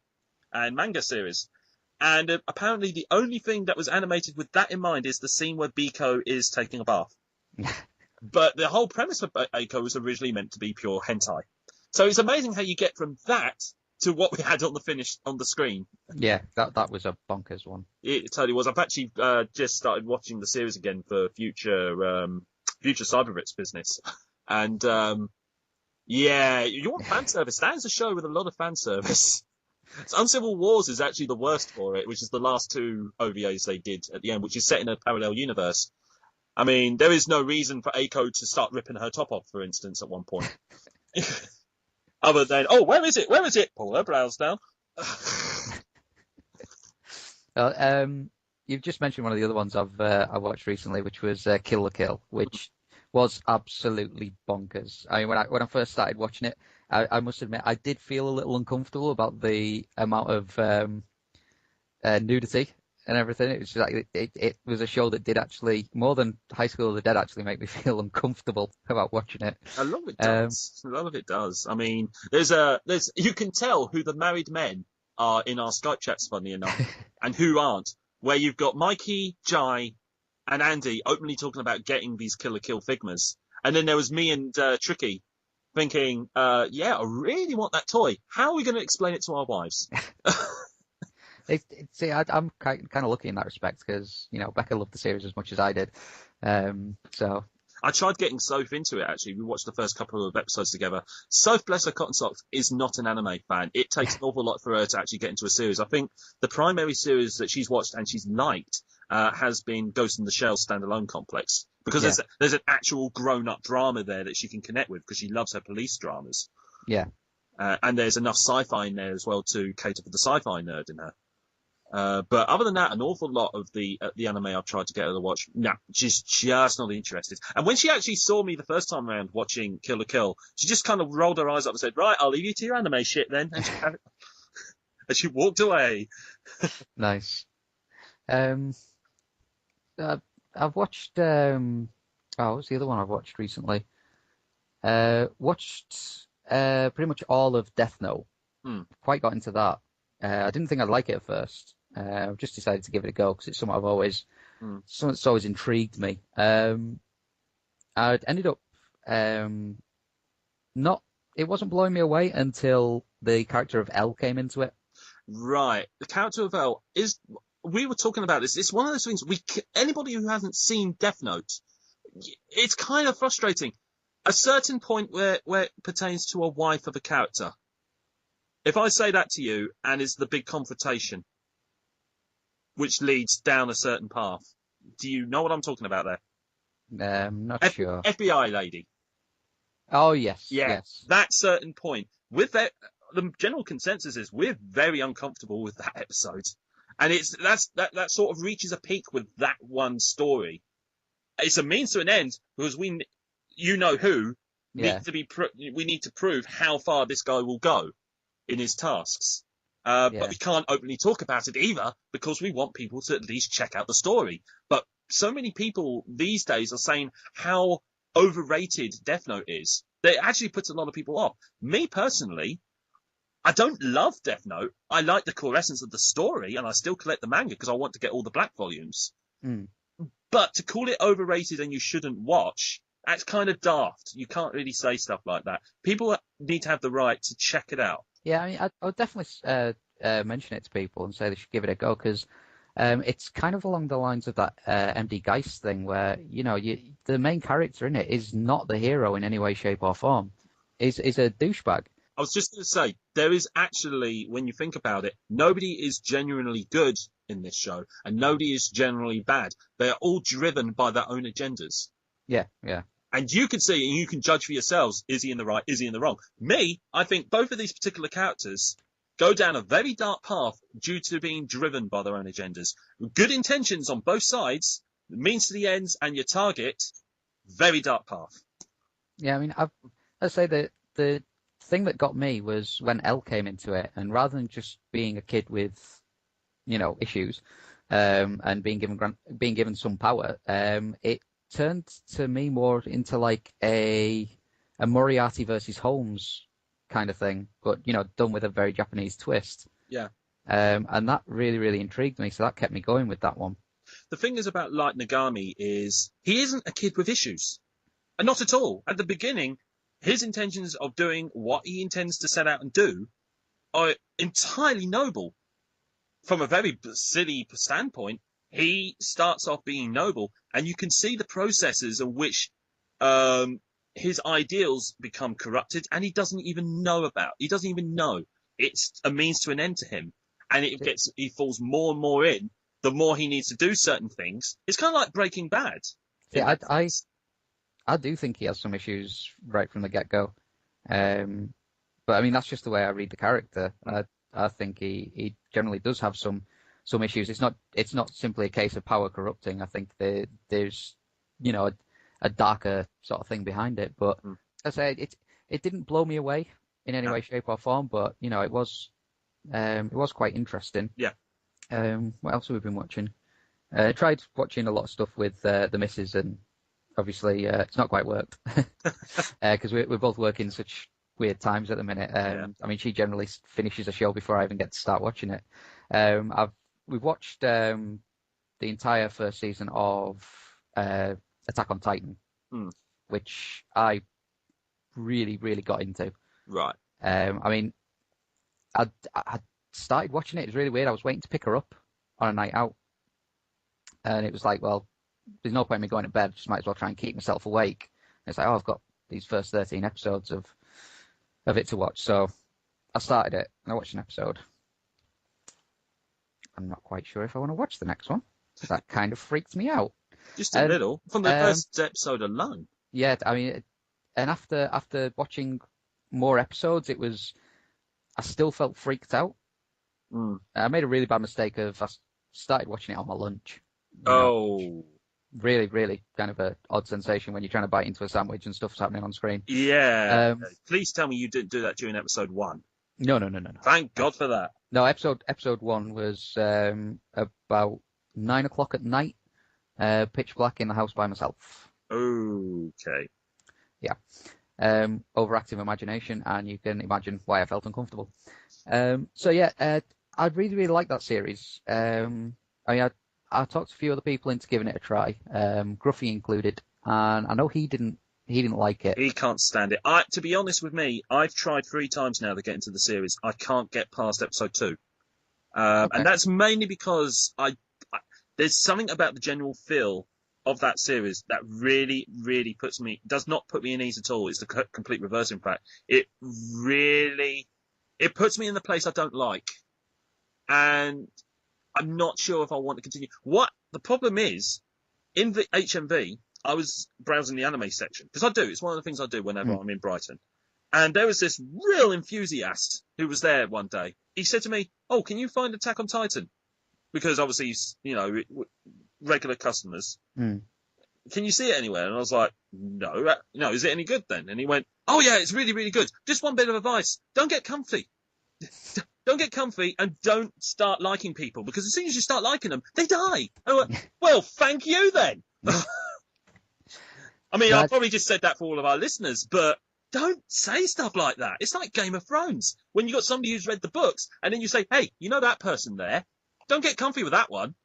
and manga series. And apparently the only thing that was animated with that in mind is the scene where Biko is taking a bath. But the whole premise of Eiko was originally meant to be pure hentai. So it's amazing how you get from that to what we had on the screen. Yeah, that was a bonkers one. It totally was. I've actually just started watching the series again for future Cyberwits business. And, you want fan service. That is a show with a lot of fan service. Uncivil Wars is actually the worst for it, which is the last two OVAs they did at the end, which is set in a parallel universe. I mean, there is no reason for Eiko to start ripping her top off, for instance, at one point. Other than, where is it? Where is it? Pull her brows down. You've just mentioned one of the other ones I watched recently, which was Kill la Kill, which was absolutely bonkers. I mean, when I first started watching it, I must admit I did feel a little uncomfortable about the amount of nudity and everything. It was like it was a show that did actually, more than High School of the Dead, actually make me feel uncomfortable about watching it. A lot of it does. A lot of it does. I mean, you can tell who the married men are in our Skype chats, funny enough, and who aren't. Where you've got Mikey, Jai, and Andy openly talking about getting these Kill la Kill Figmas, and then there was me and Tricky thinking, I really want that toy. How are we going to explain it to our wives? See, I'm kind of lucky in that respect because, Becca loved the series as much as I did. So I tried getting Soph into it, actually. We watched the first couple of episodes together. Soph, bless her cotton socks, is not an anime fan. It takes an awful lot for her to actually get into a series. I think the primary series that she's watched and she's liked has been Ghost in the Shell standalone complex. Because there's an actual grown-up drama there that she can connect with because she loves her police dramas. Yeah. And there's enough sci-fi in there as well to cater for the sci-fi nerd in her. But other than that, an awful lot of the anime I've tried to get her to watch, she's just not interested. And when she actually saw me the first time around watching Kill la Kill, she just kind of rolled her eyes up and said, right, I'll leave you to your anime shit then. And she walked away. Nice. I've watched, what's the other one I've watched recently? Watched pretty much all of Death Note. Quite got into that. I didn't think I'd like it at first. I've just decided to give it a go because it's something something that's always intrigued me. I ended up it wasn't blowing me away until the character of L came into it. Right. The character of L we were talking about this. It's one of those things anybody who hasn't seen Death Note, it's kind of frustrating. A certain point where it pertains to a wife of a character. If I say that to you and it's the big confrontation, which leads down a certain path, do you know what I'm talking about there? Not sure. FBI lady. Oh, yes. Yeah, yes. That certain point. With that, the general consensus is we're very uncomfortable with that episode. And that sort of reaches a peak with that one story. It's a means to an end because we need to prove how far this guy will go in his tasks. But we can't openly talk about it either because we want people to at least check out the story. But so many people these days are saying how overrated Death Note is. That it actually puts a lot of people off. Me personally, I don't love Death Note. I like the core essence of the story, and I still collect the manga because I want to get all the black volumes. Mm. But to call it overrated and you shouldn't watch, that's kind of daft. You can't really say stuff like that. People need to have the right to check it out. Yeah, I mean, I would definitely mention it to people and say they should give it a go because it's kind of along the lines of that MD Geist thing where, the main character in it is not the hero in any way, shape, or form. Is a douchebag. I was just going to say, there is actually, when you think about it, nobody is genuinely good in this show, and nobody is generally bad. They are all driven by their own agendas. Yeah. And you can see, and you can judge for yourselves, is he in the right, is he in the wrong? Me, I think both of these particular characters go down a very dark path due to being driven by their own agendas. Good intentions on both sides, means to the ends, and your target, very dark path. Yeah, I mean, I'd say that the thing that got me was when Elle came into it, and rather than just being a kid with, issues, and being given some power, it turned to me more into like a Moriarty versus Holmes kind of thing, but done with a very Japanese twist. Yeah. And that really, really intrigued me, so that kept me going with that one. The thing is about Light Nagami is he isn't a kid with issues. And not at all. At the beginning, his intentions of doing what he intends to set out and do are entirely noble. From a very silly standpoint, he starts off being noble, and you can see the processes in which his ideals become corrupted, and he doesn't even know about. He doesn't even know. It's a means to an end to him, and he falls more and more in. The more he needs to do certain things, it's kind of like Breaking Bad. Yeah, I do think he has some issues right from the get-go. But I mean, that's just the way I read the character. I think he generally does have some issues. It's not simply a case of power corrupting. I think there's a darker sort of thing behind it. But as I say, it didn't blow me away in any way, shape, or form. But it was quite interesting. Yeah. What else have we been watching? Tried watching a lot of stuff with the missus, and obviously it's not quite worked because we're both working such weird times at the minute. I mean, she generally finishes a show before I even get to start watching it. We've watched the entire first season of Attack on Titan, which I really, really got into. Right. I mean, I started watching it. It was really weird. I was waiting to pick her up on a night out, and it was like, well, there's no point in me going to bed. Just might as well try and keep myself awake. And it's like, I've got these first 13 episodes of it to watch. So I started it and I watched an episode. I'm not quite sure if I want to watch the next one. That kind of freaked me out. Just a little from the first episode alone. Yeah, I mean, and after watching more episodes, I still felt freaked out. I made a really bad mistake I started watching it on my lunch. Really, really kind of a odd sensation when you're trying to bite into a sandwich and stuff's happening on screen. Yeah. Please tell me you didn't do that during episode 1. No. Thank God for that. No, episode 1 was about 9 o'clock at night, pitch black in the house by myself. Okay. Yeah. Overactive imagination, and you can imagine why I felt uncomfortable. So yeah, I'd really, really like that series. I talked a few other people into giving it a try, Gruffy included, and I know he didn't like it. He can't stand it. To be honest with me, I've tried 3 times now to get into the series. I can't get past episode 2. Okay. And that's mainly because there's something about the general feel of that series that really, really does not put me at ease at all. It's the complete reverse, in fact. It puts me in the place I don't like. And I'm not sure if I want to continue. What the problem is, in the HMV, I was browsing the anime section, because I do. It's one of the things I do whenever I'm in Brighton. And there was this real enthusiast who was there one day. He said to me, "Oh, can you find Attack on Titan?" Because obviously, regular customers. Can you see it anywhere? And I was like, no, is it any good then? And he went, "Oh yeah, it's really, really good. Just one bit of advice. Don't get comfy. Don't get comfy and don't start liking people, because as soon as you start liking them, they die." And I went, well, thank you then. I mean, I probably just said that for all of our listeners, but don't say stuff like that. It's like Game of Thrones. When you got somebody who's read the books, and then you say, hey, you know that person there? Don't get comfy with that one.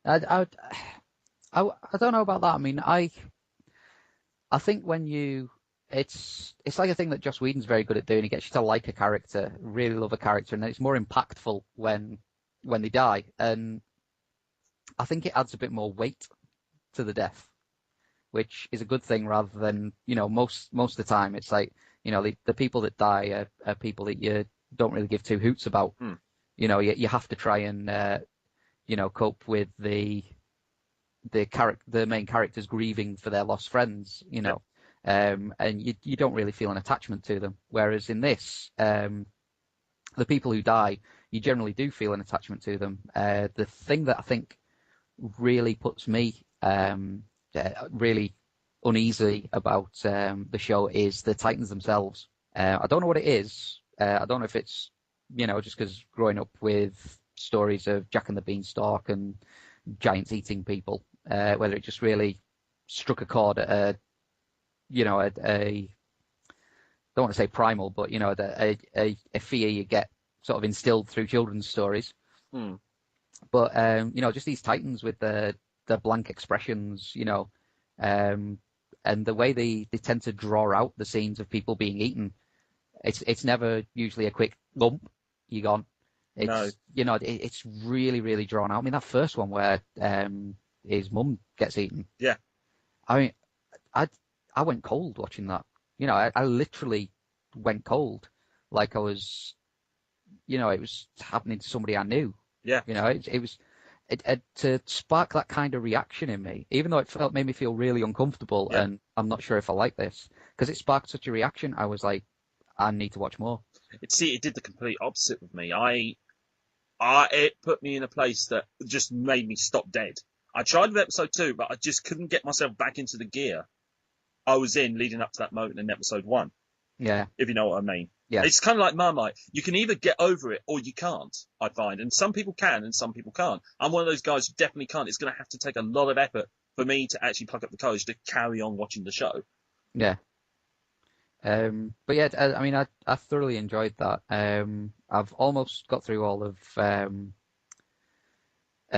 I, I don't know about that. I mean, I think it's like a thing that Joss Whedon's very good at doing. He gets you to like a character, really love a character, and then it's more impactful when they die. And I think it adds a bit more weight to the death, which is a good thing rather than, most of the time it's like, the people that die are people that you don't really give two hoots about. You have to try and, cope with the main characters grieving for their lost friends, and you don't really feel an attachment to them. Whereas in this, the people who die, you generally do feel an attachment to them. The thing that I think really puts me really uneasy about the show is the Titans themselves. I don't know what it is. I don't know if it's, just because growing up with stories of Jack and the Beanstalk and giants eating people, whether it just really struck a chord at a don't want to say primal, but a fear you get sort of instilled through children's stories. But just these Titans with the blank expressions, and the way they tend to draw out the scenes of people being eaten. It's never usually a quick lump, you're gone. It's it's really, really drawn out. I mean, that first one where his mum gets eaten. Yeah. I mean, I went cold watching that. I literally went cold, like I was, it was happening to somebody I knew. Yeah. It was to spark that kind of reaction in me, even though it made me feel really uncomfortable, and I'm not sure if I like this, because it sparked such a reaction. I was like, I need to watch more. It did the complete opposite with me. It put me in a place that just made me stop dead. I tried with episode 2, but I just couldn't get myself back into the gear I was in leading up to that moment in episode 1. Yeah. If you know what I mean. Yeah. It's kind of like Marmite. You can either get over it or you can't, I find. And some people can and some people can't. I'm one of those guys who definitely can't. It's going to have to take a lot of effort for me to actually pluck up the courage to carry on watching the show. Yeah. But yeah, I mean, I thoroughly enjoyed that. I've almost got through all of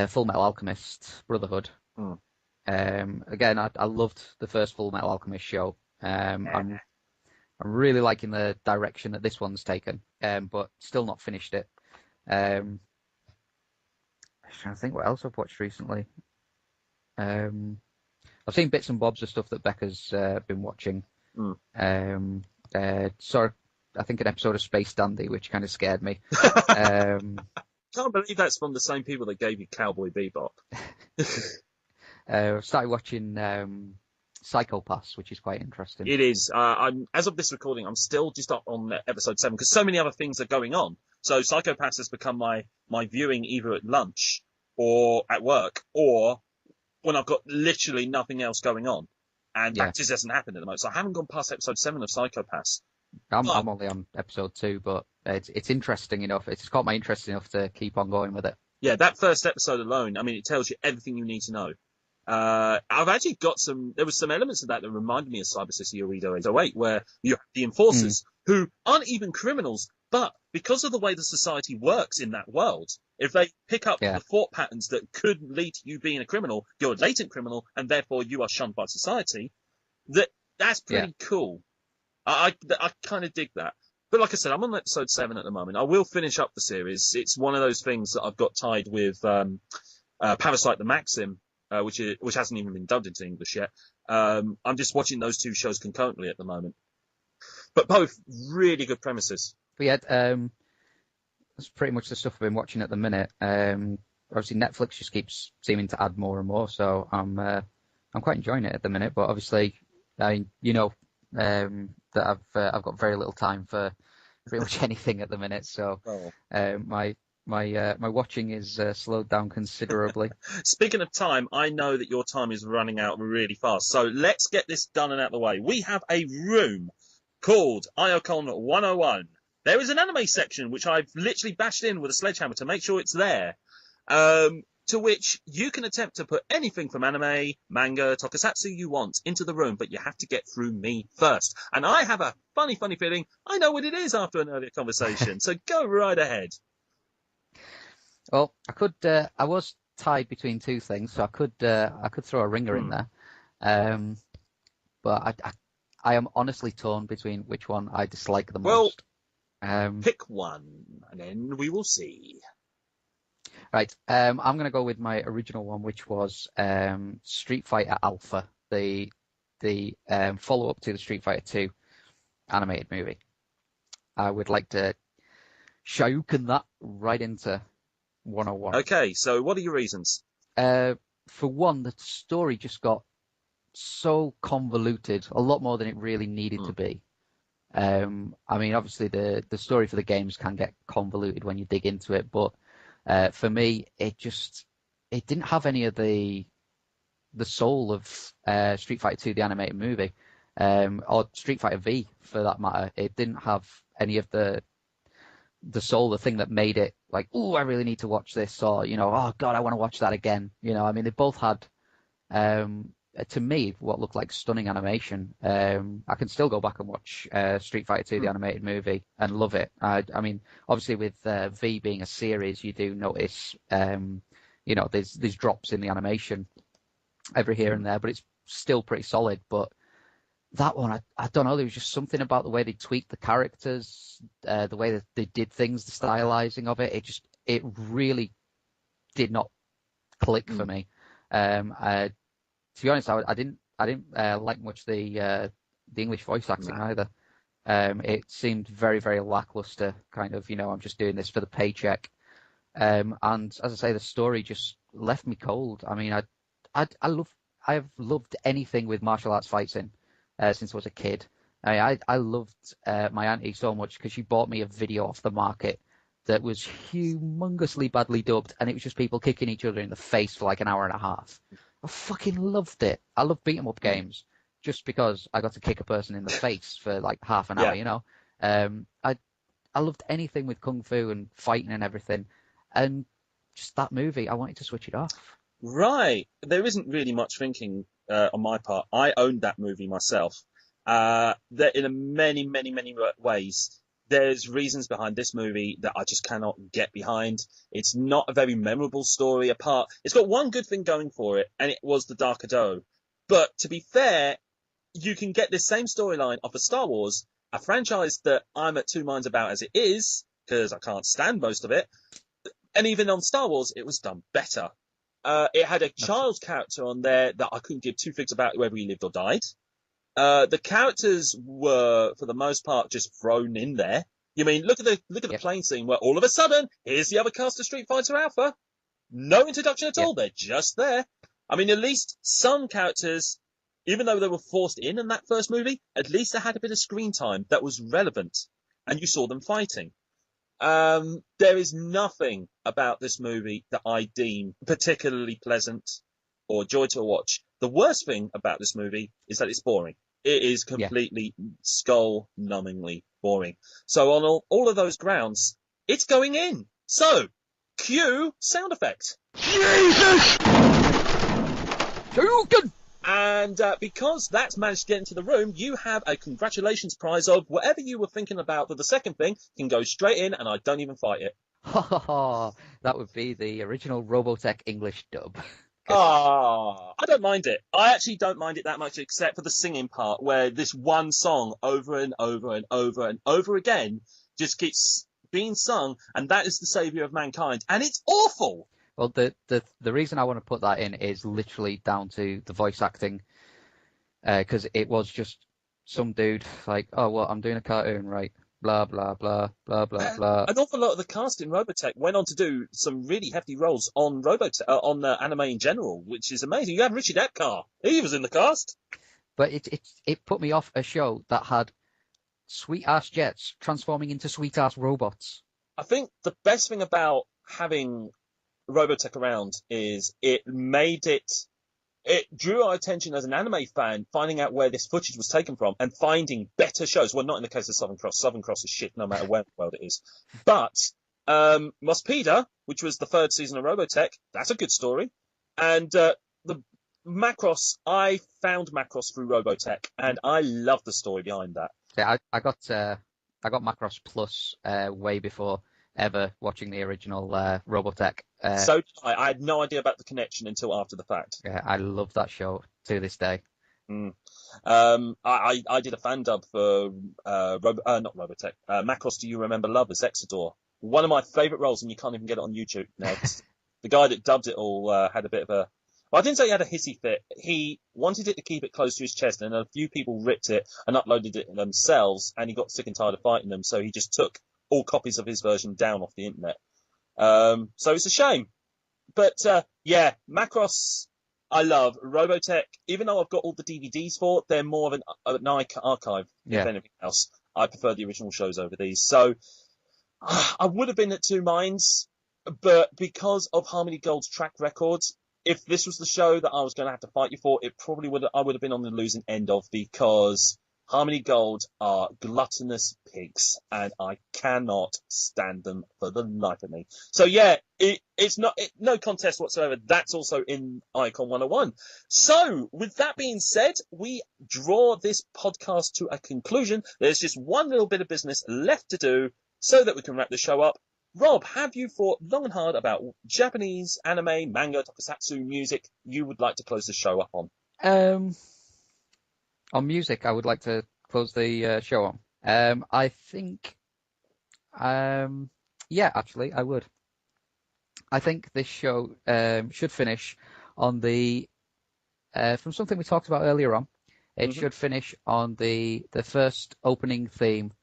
Full Metal Alchemist Brotherhood. Again, I loved the first Full Metal Alchemist show. I'm really liking the direction that this one's taken, but still not finished it. I'm trying to think what else I've watched recently. I've seen bits and bobs of stuff that Becca's been watching. Saw, I think, an episode of Space Dandy, which kind of scared me. Can't believe that's from the same people that gave you Cowboy Bebop. I've started watching Psychopaths, which is quite interesting. It is. As of this recording, I'm still just up on episode 7 because so many other things are going on. So Psychopaths has become my viewing either at lunch or at work or when I've got literally nothing else going on. And that just hasn't happened at the moment. So I haven't gone past episode 7 of Psychopaths. I'm only on episode 2, but it's interesting enough. It's caught my interest enough to keep on going with it. Yeah, that first episode alone, I mean, it tells you everything you need to know. I've actually got there was some elements of that reminded me of Cyber City or Edo 808, where you have the enforcers who aren't even criminals, but because of the way the society works in that world, if they pick up the thought patterns that could lead to you being a criminal, you're a latent criminal, and therefore you are shunned by society, that's pretty cool. I kind of dig that. But like I said, I'm on episode 7 at the moment. I will finish up the series. It's one of those things that I've got tied with Parasite the Maxim, which hasn't even been dubbed into English yet. I'm just watching those two shows concurrently at the moment. But both really good premises. But yeah, that's pretty much the stuff I've been watching at the minute. Obviously, Netflix just keeps seeming to add more and more, so I'm quite enjoying it at the minute. But obviously, that I've got very little time for pretty much anything at the minute. So my watching is slowed down considerably. Speaking of time, I know that your time is running out really fast. So let's get this done and out of the way. We have a room called Iocon 101. There is an anime section, which I've literally bashed in with a sledgehammer to make sure it's there. To to which you can attempt to put anything from anime, manga, tokusatsu you want into the room, but you have to get through me first. And I have a funny feeling I know what it is after an earlier conversation, so go right ahead. Well, I was tied between two things, so I could throw a ringer in there. But I am honestly torn between which one I dislike the most. Pick one, and then we will see. Right, I'm going to go with my original one, which was Street Fighter Alpha, the follow-up to the Street Fighter 2 animated movie. I would like to Shoryuken that right into 101. Okay, so what are your reasons? For one, the story just got so convoluted, a lot more than it really needed to be. I mean, obviously the story for the games can get convoluted when you dig into it, but for me, it didn't have any of the soul of Street Fighter 2, the animated movie, or Street Fighter V for that matter. It didn't have any of the soul, the thing that made it like, oh, I really need to watch this, or, you know, oh God, I want to watch that again. You know, I mean, they both had, to me, what looked like stunning animation. I can still go back and watch Street Fighter 2, the animated movie, and love it. I mean, obviously with V being a series, you do notice, you know, there's drops in the animation every here and there, but it's still pretty solid. But that one, I don't know, there was just something about the way they tweaked the characters, the way that they did things, the stylizing of it. It really did not click for me. To be honest, I didn't like much the English voice acting either. It seemed very, very lackluster, kind of, you know, I'm just doing this for the paycheck. And as I say, the story just left me cold. I mean, I've loved anything with martial arts fights in since I was a kid. I loved my auntie so much because she bought me a video off the market that was humongously badly dubbed, and it was just people kicking each other in the face for like an hour and a half. I fucking loved it. I love beat 'em up games just because I got to kick a person in the face for like half an hour, you know. I loved anything with kung fu and fighting and everything, and just that movie, I wanted to switch it off. Right. There isn't really much thinking on my part. I owned that movie myself. That in many ways, there's reasons behind this movie that I just cannot get behind. It's not a very memorable story apart. It's got one good thing going for it, and it was the Dark Ado. But to be fair, you can get this same storyline off of Star Wars, a franchise that I'm at two minds about as it is, because I can't stand most of it. And even on Star Wars, it was done better. It had a child character on there that I couldn't give two figs about whether he lived or died. The characters were, for the most part, just thrown in there. You mean, look at the plane scene where all of a sudden, here's the other cast of Street Fighter Alpha. No introduction at all. They're just there. I mean, at least some characters, even though they were forced in that first movie, at least they had a bit of screen time that was relevant, and you saw them fighting. There is nothing about this movie that I deem particularly pleasant or joy to watch. The worst thing about this movie is that it's boring. It is completely skull-numbingly boring. So on all of those grounds, it's going in. So, cue sound effect. Jesus! Shoryuken! And because that's managed to get into the room, you have a congratulations prize of whatever you were thinking about for the second thing can go straight in, and I don't even fight it. That would be the original Robotech English dub. I don't mind it. I actually don't mind it that much, except for the singing part, where this one song over and over and over and over again just keeps being sung, and that is the saviour of mankind, and it's awful. Well, the reason I want to put that in is literally down to the voice acting, because it was just some dude like, oh, well, I'm doing a cartoon, right? Blah, blah, blah, blah, blah, blah. An awful lot of the cast in Robotech went on to do some really hefty roles on on anime in general, which is amazing. You had Richard Epcar. He was in the cast. But it put me off a show that had sweet-ass jets transforming into sweet-ass robots. I think the best thing about having Robotech around is it drew our attention as an anime fan, finding out where this footage was taken from and finding better shows. Well, not in the case of Southern Cross. Southern Cross is shit no matter where in the world it is. But Mospeda, which was the third season of Robotech, that's a good story. And the Macross, I found Macross through Robotech, and I love the story behind that. Yeah, I got Macross Plus way before ever watching the original Robotech. So did I had no idea about the connection until after the fact. Yeah, I love that show to this day. I did a fan dub for not Robotech, Macross Do You Remember Love as Exodore. One of my favourite roles, and you can't even get it on YouTube now. The guy that dubbed it all had a bit of a... Well, I didn't say he had a hissy fit. He wanted it to keep it close to his chest, and a few people ripped it and uploaded it themselves, and he got sick and tired of fighting them, so he just took all copies of his version down off the internet. So it's a shame. But, yeah, Macross, I love. Robotech, even though I've got all the DVDs for it, they're more of an archive than anything else. I prefer the original shows over these. So I would have been at two minds, but because of Harmony Gold's track record, if this was the show that I was going to have to fight you for, I would have been on the losing end of, because Harmony Gold are gluttonous pigs, and I cannot stand them for the life of me. So yeah, it's no contest whatsoever. That's also in Icon 101. So with that being said, we draw this podcast to a conclusion. There's just one little bit of business left to do so that we can wrap the show up. Rob, have you thought long and hard about Japanese anime, manga, tokusatsu music you would like to close the show up on? On music, I would like to close the show on. I think, yeah, actually, I would. I think this show should finish on from something we talked about earlier on. It should finish on the first opening theme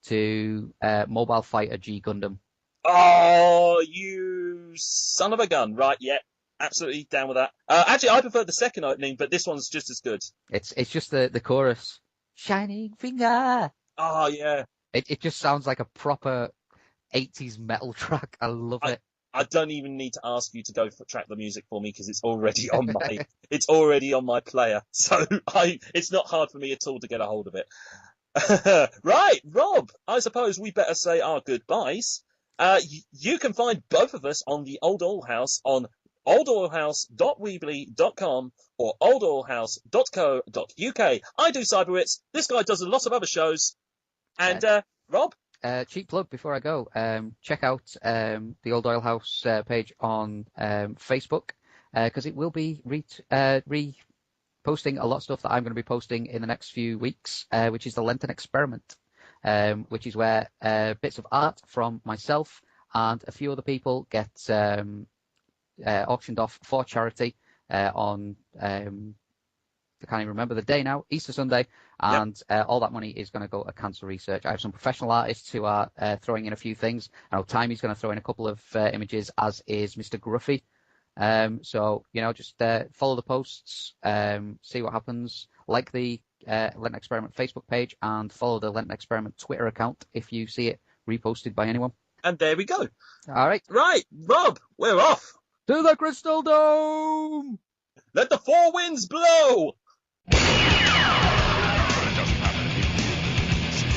to Mobile Fighter G Gundam. Oh, you son of a gun. Right, yeah, absolutely down with that. Actually, I prefer the second opening, but this one's just as good. It's just the chorus. Shining Finger. Oh, yeah. It just sounds like a proper 80s metal track. I love it. I don't even need to ask you to go track the music for me, because it's already on my player. So it's not hard for me at all to get a hold of it. Right, Rob, I suppose we better say our goodbyes. You can find both of us on the Old Oil House on oldoilhouse.weebly.com or oldoilhouse.co.uk. I do Cyberwits. This guy does a lot of other shows. And, Rob? Cheap plug before I go. Check out the Old Oil House page on Facebook, because it will be posting a lot of stuff that I'm going to be posting in the next few weeks, which is the Lenten Experiment. Which is where bits of art from myself and a few other people get auctioned off for charity on, I can't even remember the day now, Easter Sunday, and all that money is going to go to cancer research. I have some professional artists who are throwing in a few things. I know Timey's going to throw in a couple of images, as is Mr. Gruffy. So, just follow the posts, see what happens, like the Lenten Experiment Facebook page, and follow the Lenten Experiment Twitter account if you see it reposted by anyone. And there we go. All right. Right, Rob, we're off. To the Crystal Dome! Let the four winds blow! It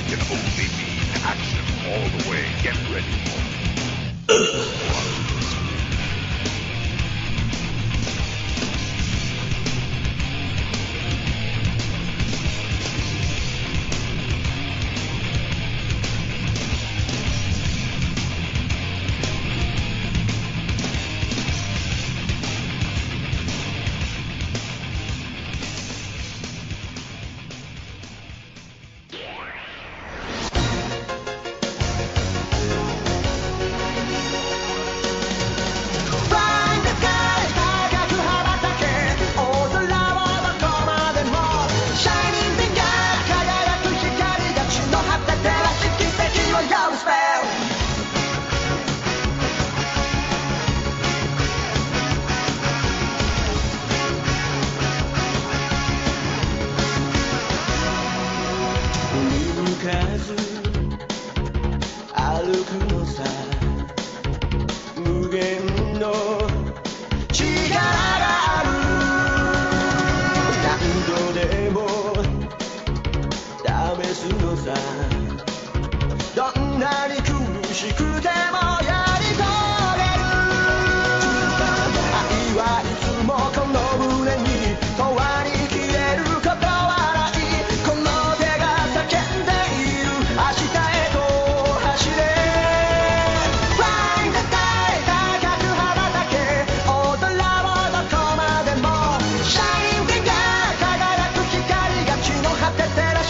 can only be action all the way. Get ready for it.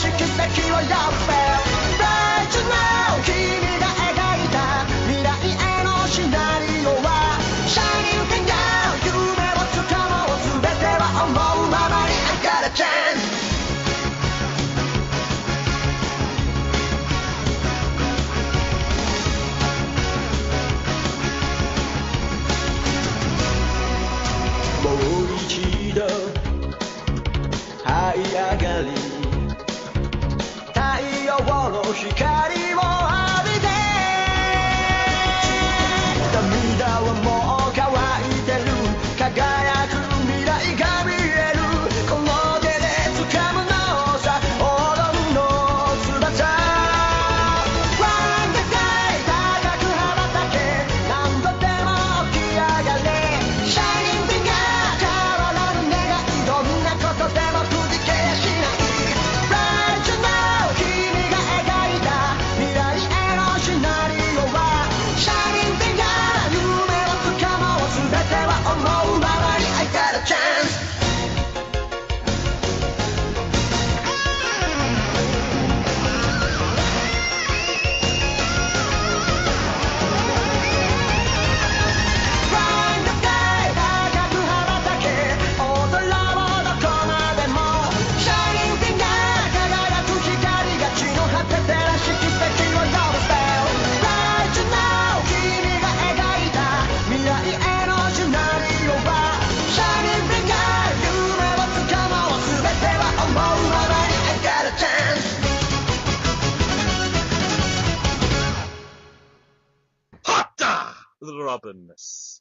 色を破って Right now 君が描いた未来へのシナリオは Shining Finger 夢をつかもう全ては思うままに I got a chance もう一度這い上がり太陽の光を浴びて涙はもう乾いてる輝く未来が見えるこの手で掴むのさ踊るの翼 Run the sky 高く羽ばたけ何度でも起き上がれ Shining Finger 変わらぬ願いどんなことでもくじけやしない Right now 君が描いた未来へのシナリオは Shining Finger 夢をつかもう全ては思うままに I got a chance Run the sky 高く羽ばたけ踊ろうどこまでも Shining Finger 輝く光が地の果て照らし奇跡を呼ぶ Spell Right now 君が描いた未来へのシナリオは Shining Finger 夢をつかもう全ては思うままに I got a chance Hotta! Robbins.